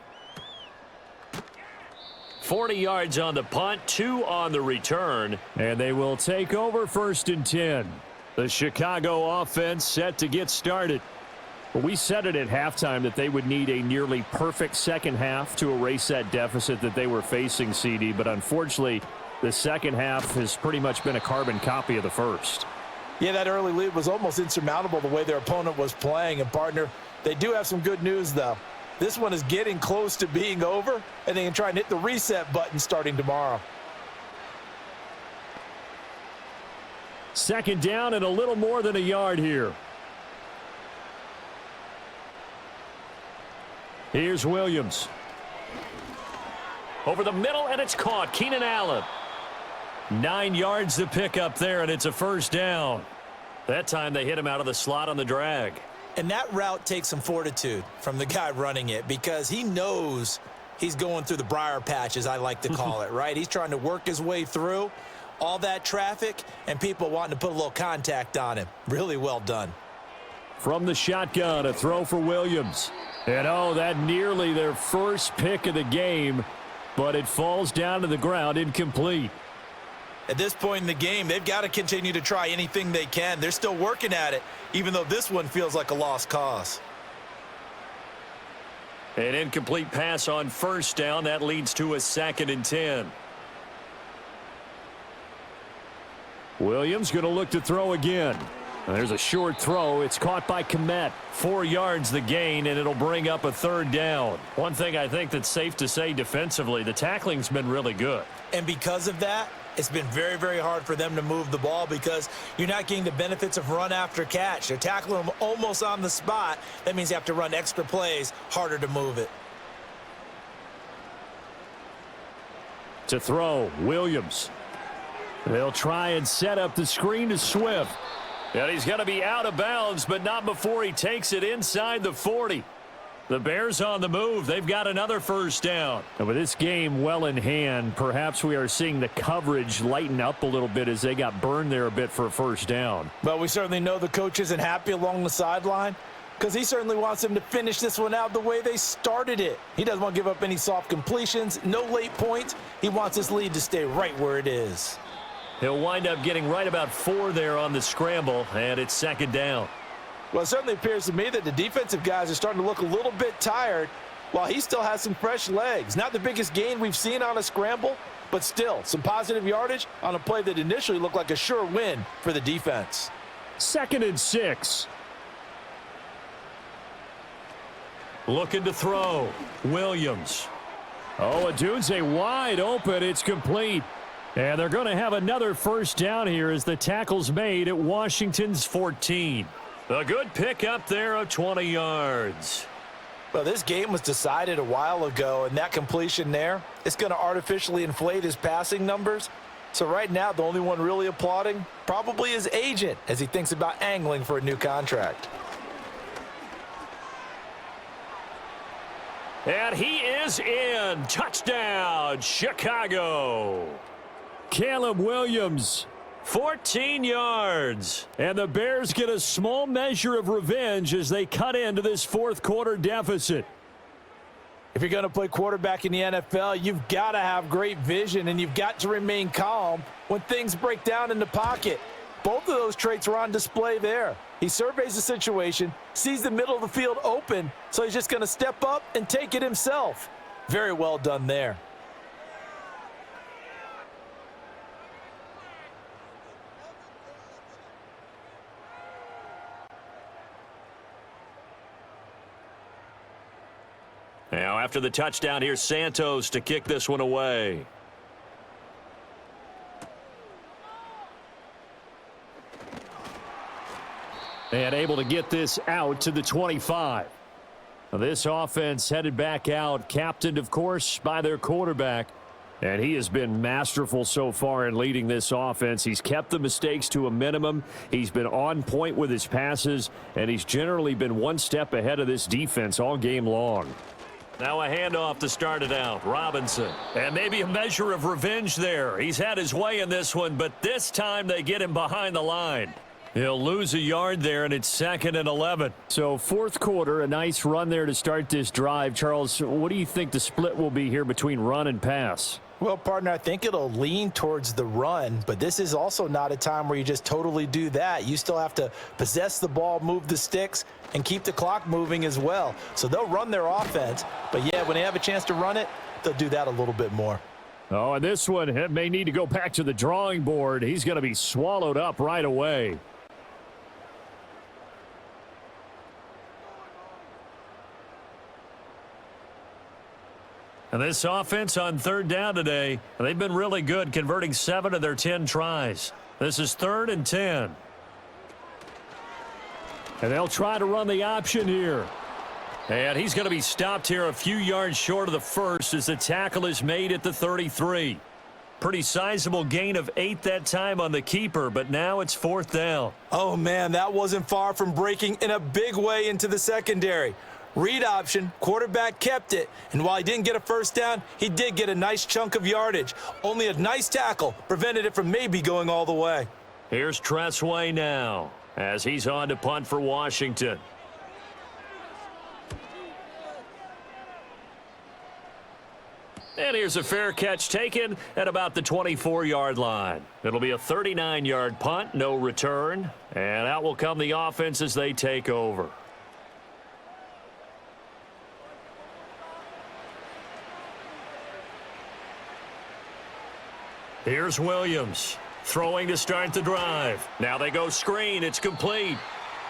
40 yards on the punt, 2 on the return. And they will take over 1st and 10. The Chicago offense set to get started. Well, we said it at halftime that they would need a nearly perfect second half to erase that deficit that they were facing, CD. But unfortunately, the second half has pretty much been a carbon copy of the first. Yeah, that early lead was almost insurmountable the way their opponent was playing. And, partner, they do have some good news, though. This one is getting close to being over, and they can try and hit the reset button starting tomorrow. Second down and a little more than a yard here. Here's Williams. Over the middle, and it's caught. Keenan Allen. 9 yards to pick up there, and it's a first down. That time they hit him out of the slot on the drag. And that route takes some fortitude from the guy running it because he knows he's going through the briar patch, as I like to call it, right? He's trying to work his way through all that traffic and people wanting to put a little contact on him. Really well done. From the shotgun, a throw for Williams. And, oh, that nearly their first pick of the game, but it falls down to the ground incomplete. At this point in the game, they've got to continue to try anything they can. They're still working at it, even though this one feels like a lost cause. An incomplete pass on first down. That leads to a 2nd and 10. Williams going to look to throw again. There's a short throw. It's caught by Kmet. 4 yards the gain, and it'll bring up a 3rd down. One thing I think that's safe to say defensively, the tackling's been really good. And because of that, it's been very, very hard for them to move the ball because you're not getting the benefits of run after catch. They're tackling them almost on the spot. That means you have to run extra plays, harder to move it. To throw, Williams. They'll try and set up the screen to Swift. And he's going to be out of bounds, but not before he takes it inside the 40. The Bears on the move. They've got another first down. And with this game well in hand, perhaps we are seeing the coverage lighten up a little bit as they got burned there a bit for a first down. But we certainly know the coach isn't happy along the sideline because he certainly wants them to finish this one out the way they started it. He doesn't want to give up any soft completions, no late points. He wants his lead to stay right where it is. He'll wind up getting right about 4 there on the scramble, and it's 2nd down. Well, it certainly appears to me that the defensive guys are starting to look a little bit tired while he still has some fresh legs. Not the biggest gain we've seen on a scramble, but still some positive yardage on a play that initially looked like a sure win for the defense. 2nd and 6. Looking to throw. Williams. Oh, Adunze wide open. It's complete. And they're going to have another first down here as the tackle's made at Washington's 14. A good pick up there of 20 yards. Well, this game was decided a while ago, and that completion there, it's going to artificially inflate his passing numbers. So right now, the only one really applauding probably his agent as he thinks about angling for a new contract. And he is in. Touchdown, Chicago. Caleb Williams. 14 yards. And the Bears get a small measure of revenge as they cut into this fourth quarter deficit. If you're going to play quarterback in the NFL, you've got to have great vision and you've got to remain calm when things break down in the pocket. Both of those traits were on display there. He surveys the situation, sees the middle of the field open, so he's just going to step up and take it himself. Very well done there. Now, after the touchdown, here's Santos to kick this one away. And able to get this out to the 25. Now, this offense headed back out, captained, of course, by their quarterback. And he has been masterful so far in leading this offense. He's kept the mistakes to a minimum. He's been on point with his passes, and he's generally been one step ahead of this defense all game long. Now a handoff to start it out. Robinson. And maybe a measure of revenge there. He's had his way in this one, but this time they get him behind the line. He'll lose a yard there, and it's 2nd and 11. So fourth quarter, a nice run there to start this drive. Charles, what do you think the split will be here between run and pass? Well, partner, I think it'll lean towards the run, but this is also not a time where you just totally do that. You still have to possess the ball, move the sticks, and keep the clock moving as well. So they'll run their offense, but yeah, when they have a chance to run it, they'll do that a little bit more. Oh, and this one may need to go back to the drawing board. He's going to be swallowed up right away. And this offense on third down today, they've been really good, converting 7 of their 10 tries. This is 3rd and 10. And they'll try to run the option here. And he's going to be stopped here a few yards short of the first as the tackle is made at the 33. Pretty sizable gain of 8 that time on the keeper, but now it's 4th down. Oh, man, that wasn't far from breaking in a big way into the secondary. Read option, quarterback kept it, and while he didn't get a first down, he did get a nice chunk of yardage. Only a nice tackle prevented it from maybe going all the way. Here's Tressway now as he's on to punt for Washington. And here's a fair catch taken at about the 24-yard line. It'll be a 39-yard punt, no return, and out will come the offense as they take over. Here's Williams, throwing to start the drive. Now they go screen. It's complete.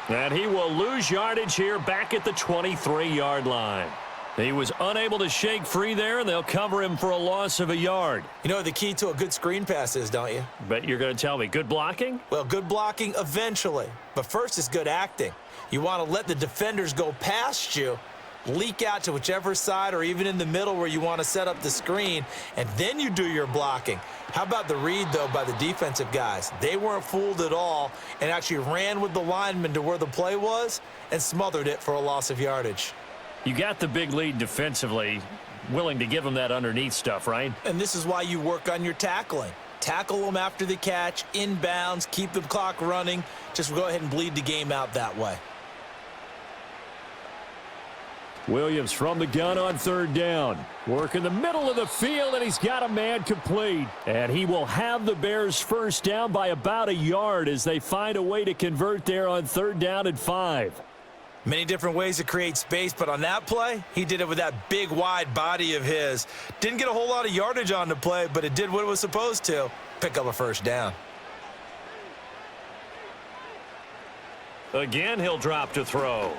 And he will lose yardage here back at the 23-yard line. He was unable to shake free there, and they'll cover him for a loss of a yard. You know what the key to a good screen pass is, don't you? Bet you're going to tell me. Good blocking? Well, good blocking eventually. But first is good acting. You want to let the defenders go past you, leak out to whichever side or even in the middle where you want to set up the screen, and then you do your blocking. How about the read, though, by the defensive guys? They weren't fooled at all and actually ran with the lineman to where the play was and smothered it for a loss of yardage. You got the big lead defensively, willing to give them that underneath stuff, right? And this is why you work on your tackling. Tackle them after the catch, inbounds, keep the clock running. Just go ahead and bleed the game out that way. Williams from the gun on third down. Work in the middle of the field, and he's got a man complete. And he will have the Bears first down by about a yard as they find a way to convert there on 3rd down and 5. Many different ways to create space, but on that play, he did it with that big, wide body of his. Didn't get a whole lot of yardage on the play, but it did what it was supposed to, pick up a first down. Again, he'll drop to throw.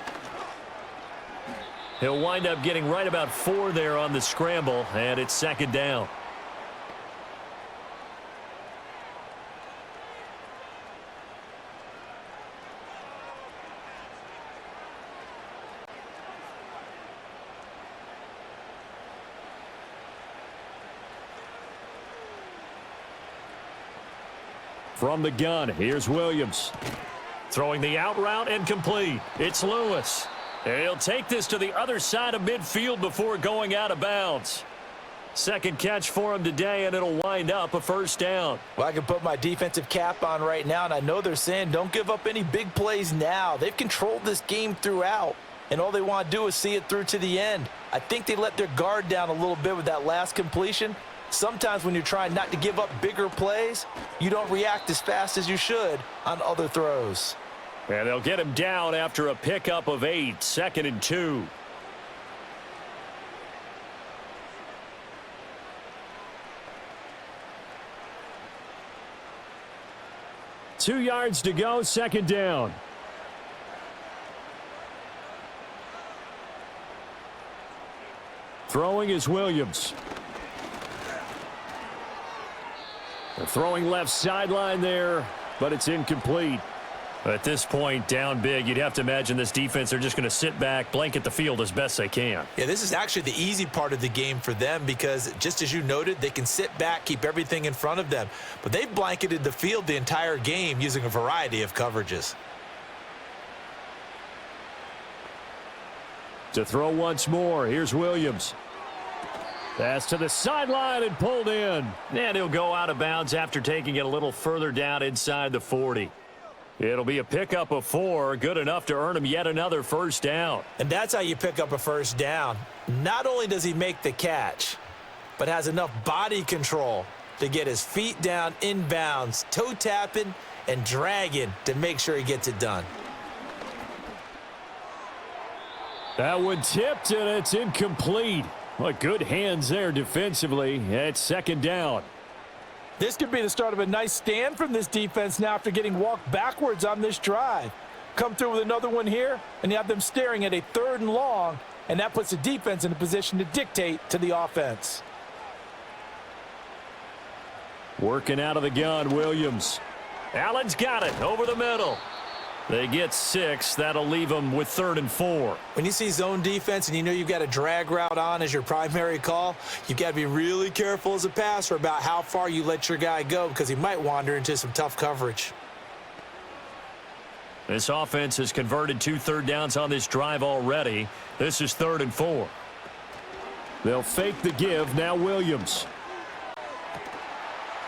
He'll wind up getting right about 4 there on the scramble, and it's 2nd down. From the gun, here's Williams. Throwing the out route and complete. It's Lewis. He'll take this to the other side of midfield before going out of bounds. Second catch for him today, and it'll wind up a first down. Well, I can put my defensive cap on right now, and I know they're saying don't give up any big plays now. They've controlled this game throughout, and all they want to do is see it through to the end. I think they let their guard down a little bit with that last completion. Sometimes when you're trying not to give up bigger plays, you don't react as fast as you should on other throws. And they'll get him down after a pickup of 8, 2nd and 2. Two yards to go, 2nd down. Throwing is Williams. They're throwing left sideline there, but it's incomplete. At this point, down big, you'd have to imagine this defense, they're just going to sit back, blanket the field as best they can. Yeah, this is actually the easy part of the game for them because, just as you noted, they can sit back, keep everything in front of them. But they've blanketed the field the entire game using a variety of coverages. To throw once more, here's Williams. Pass to the sideline and pulled in. And he'll go out of bounds after taking it a little further down inside the 40. It'll be a pickup of 4, good enough to earn him yet another first down. And that's how you pick up a first down. Not only does he make the catch, but has enough body control to get his feet down inbounds, toe tapping and dragging to make sure he gets it done. That one tipped, and it's incomplete. What good hands there defensively. It's 2nd down. This could be the start of a nice stand from this defense now after getting walked backwards on this drive. Come through with another one here, and you have them staring at a 3rd and long and that puts the defense in a position to dictate to the offense. Working out of the gun, Williams. Allen's got it over the middle. They get 6. That'll leave them with 3rd and 4. When you see zone defense and you know you've got a drag route on as your primary call, you've got to be really careful as a passer about how far you let your guy go because he might wander into some tough coverage. This offense has converted 2 third downs on this drive already. This is 3rd and 4. They'll fake the give. Now Williams.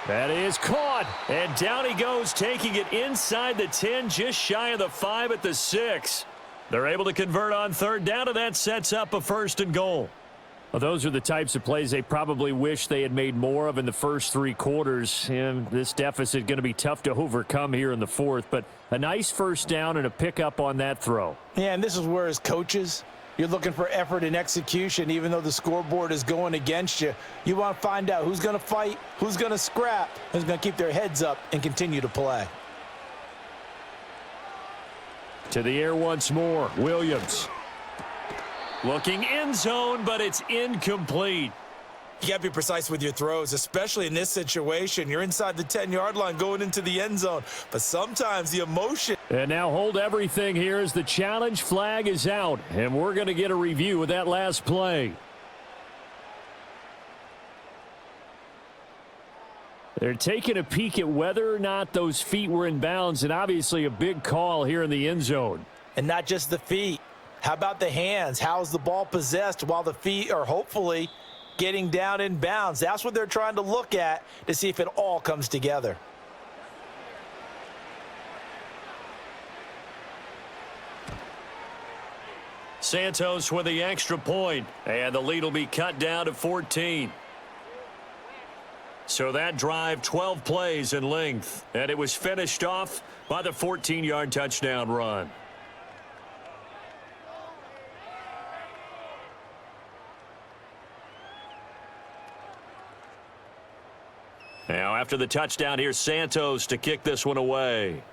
That is caught. And down he goes, taking it inside the 10, just shy of the 5 at the 6. They're able to convert on 3rd down, and that sets up a 1st and goal. Well, those are the types of plays they probably wish they had made more of in the first 3 quarters. And this deficit going to be tough to overcome here in the 4th. But a nice 1st down and a pickup on that throw. Yeah, and this is where as coaches, you're looking for effort and execution, even though the scoreboard is going against you. You want to find out who's going to fight, who's going to scrap, who's going to keep their heads up and continue to play. To the air once more, Williams. Looking end zone, but it's incomplete. You got to be precise with your throws, especially in this situation. You're inside the 10-yard line going into the end zone, but sometimes the emotion. And now hold everything here as the challenge flag is out, and we're going to get a review of that last play. They're taking a peek at whether or not those feet were in bounds, and obviously a big call here in the end zone. And not just the feet. How about the hands? How's the ball possessed while the feet are hopefully getting down in bounds? That's what they're trying to look at to see if it all comes together. Santos with the extra point, and the lead will be cut down to 14. So that drive, 12 plays in length, and it was finished off by the 14-yard touchdown run. Now, after the touchdown, here's Santos to kick this one away.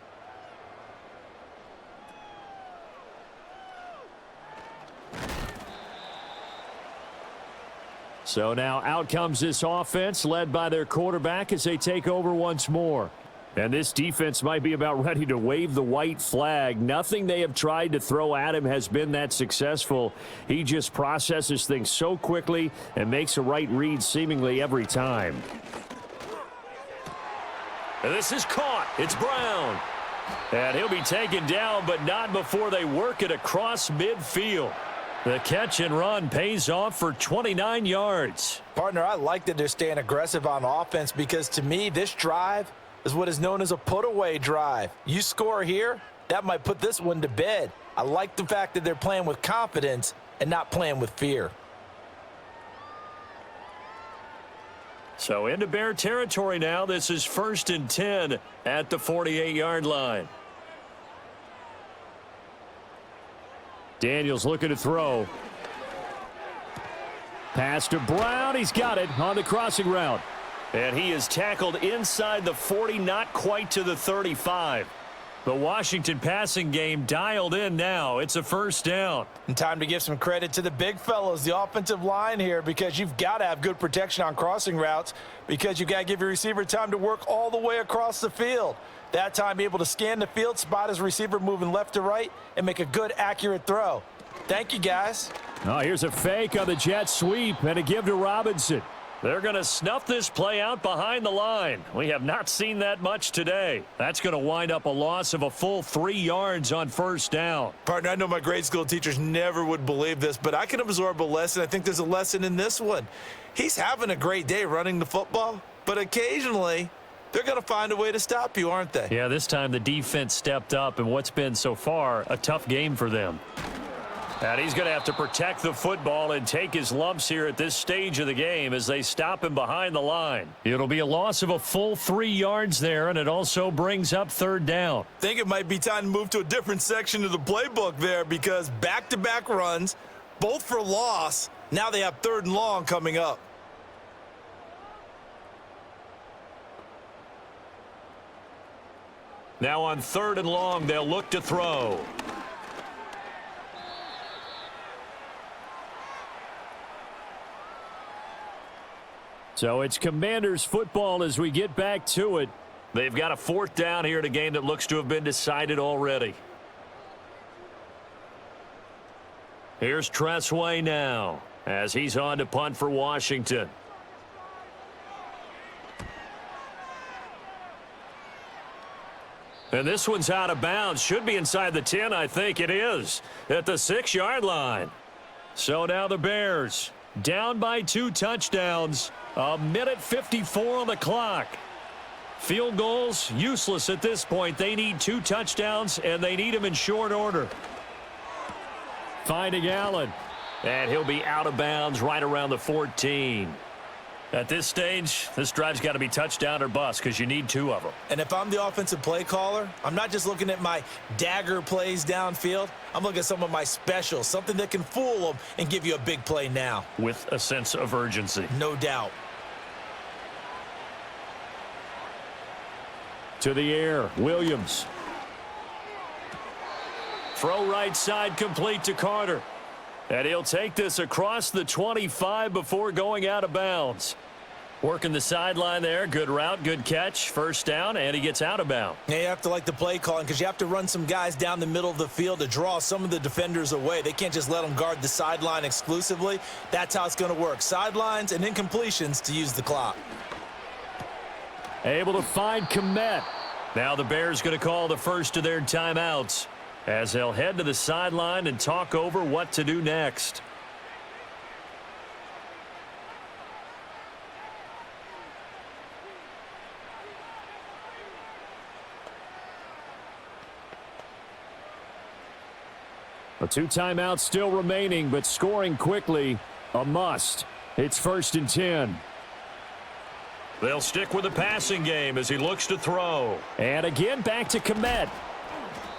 So now out comes this offense led by their quarterback as they take over once more. And this defense might be about ready to wave the white flag. Nothing they have tried to throw at him has been that successful. He just processes things so quickly and makes a right read seemingly every time. And this is caught. It's Brown. And he'll be taken down, but not before they work it across midfield. The catch and run pays off for 29 yards. Partner, I like that they're staying aggressive on offense because to me, this drive is what is known as a put-away drive. You score here, that might put this one to bed. I like the fact that they're playing with confidence and not playing with fear. So into Bear territory now. This is 1st and 10 at the 48-yard line. Daniels looking to throw. Pass to Brown. He's got it on the crossing route. And he is tackled inside the 40, not quite to the 35. The Washington passing game dialed in now. It's a 1st down. And time to give some credit to the big fellows, the offensive line here, because you've got to have good protection on crossing routes because you've got to give your receiver time to work all the way across the field. That time, be able to scan the field, spot his receiver moving left to right, and make a good, accurate throw. Thank you, guys. Oh, here's a fake on the jet sweep and a give to Robinson. They're going to snuff this play out behind the line. We have not seen that much today. That's going to wind up a loss of a full 3 yards on 1st down. Partner, I know my grade school teachers never would believe this, but I can absorb a lesson. I think there's a lesson in this one. He's having a great day running the football, but occasionally they're going to find a way to stop you, aren't they? Yeah, this time the defense stepped up in what's been so far a tough game for them. And he's going to have to protect the football and take his lumps here at this stage of the game as they stop him behind the line. It'll be a loss of a full 3 yards there, and it also brings up 3rd down. I think it might be time to move to a different section of the playbook there because back-to-back runs, both for loss. Now they have 3rd and long coming up. Now on 3rd and long, they'll look to throw. So it's Commanders football as we get back to it. They've got a 4th down here in a game that looks to have been decided already. Here's Tressway now as he's on to punt for Washington. And this one's out of bounds. Should be inside the 10, I think it is, at the 6-yard line. So now the Bears down by 2 touchdowns. 1:54 on the clock. Field goals, useless at this point. They need 2 touchdowns, and they need them in short order. Finding Allen. And he'll be out of bounds right around the 14. At this stage, this drive's got to be touchdown or bust because you need 2 of them. And if I'm the offensive play caller, I'm not just looking at my dagger plays downfield. I'm looking at some of my specials, something that can fool them and give you a big play now. With a sense of urgency. No doubt. To the air, Williams. Throw right side complete to Carter. And he'll take this across the 25 before going out of bounds. Working the sideline there. Good route, good catch. First down, and he gets out of bounds. Yeah, you have to like the play calling because you have to run some guys down the middle of the field to draw some of the defenders away. They can't just let them guard the sideline exclusively. That's how it's going to work. Sidelines and incompletions to use the clock. Able to find Kmet. Now the Bears going to call the first of their timeouts as they'll head to the sideline and talk over what to do next. A 2 timeouts still remaining, but scoring quickly, a must. It's 1st and 10. They'll stick with the passing game as he looks to throw. And again, back to Kmet.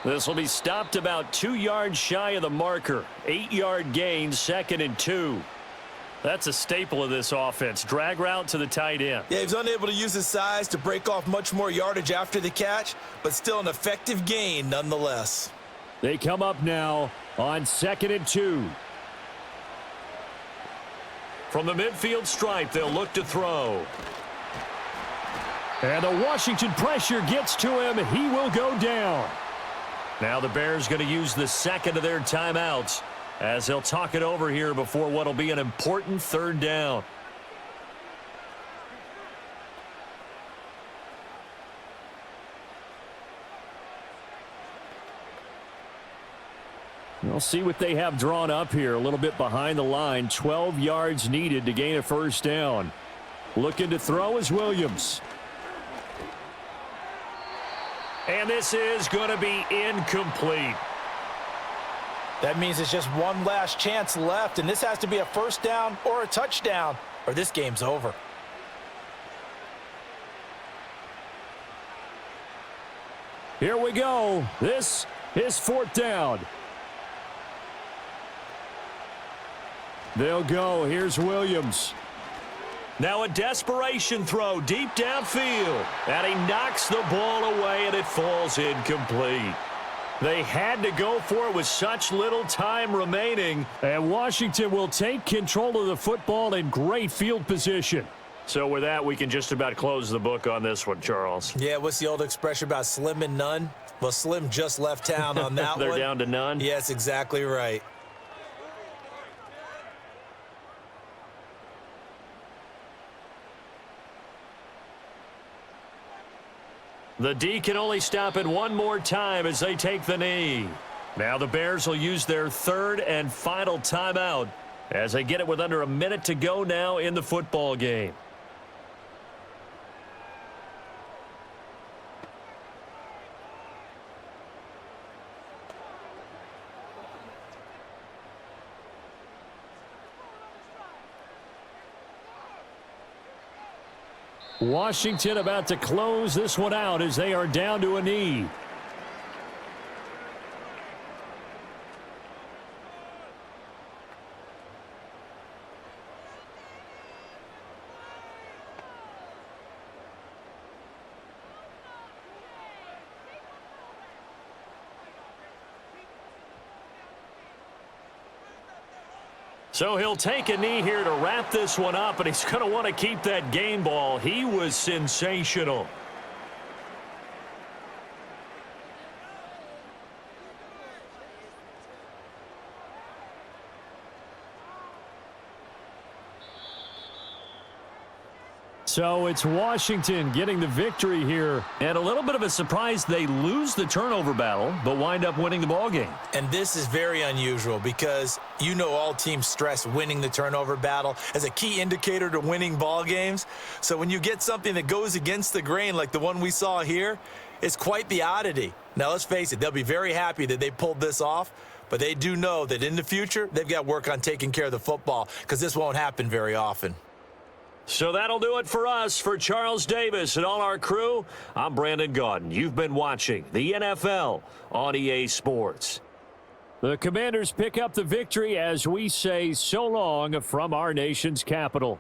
This will be stopped about 2 yards shy of the marker. 8-yard gain, 2nd and 2. That's a staple of this offense. Drag route to the tight end. Yeah, he's unable to use his size to break off much more yardage after the catch, but still an effective gain nonetheless. They come up now on 2nd and 2. From the midfield stripe, they'll look to throw. And the Washington pressure gets to him. He will go down. Now the Bears going to use the 2nd of their timeouts as they'll talk it over here before what will be an important 3rd down. We'll see what they have drawn up here. A little bit behind the line. 12 yards needed to gain a 1st down. Looking to throw is Williams. And this is going to be incomplete. That means it's just one last chance left, and this has to be a 1st down or a touchdown, or this game's over. Here we go. This is 4th down. They'll go. Here's Williams. Now a desperation throw deep downfield. And he knocks the ball away, and it falls incomplete. They had to go for it with such little time remaining. And Washington will take control of the football in great field position. So with that, we can just about close the book on this one, Charles. Yeah, what's the old expression about slim and none? Well, Slim just left town on that They're one. down to none? Yes, exactly right. The D can only stop it one more time as they take the knee. Now the Bears will use their 3rd and final timeout as they get it with under a minute to go now in the football game. Washington about to close this one out as they are down to a knee. So he'll take a knee here to wrap this one up, and he's going to want to keep that game ball. He was sensational. So it's Washington getting the victory here. And a little bit of a surprise, they lose the turnover battle, but wind up winning the ball game. And this is very unusual because you know all teams stress winning the turnover battle as a key indicator to winning ball games. So when you get something that goes against the grain like the one we saw here, it's quite the oddity. Now let's face it, they'll be very happy that they pulled this off, but they do know that in the future they've got work on taking care of the football because this won't happen very often. So that'll do it for us. For Charles Davis and all our crew, I'm Brandon Gaudin. You've been watching the NFL on EA Sports. The Commanders pick up the victory as we say so long from our nation's capital.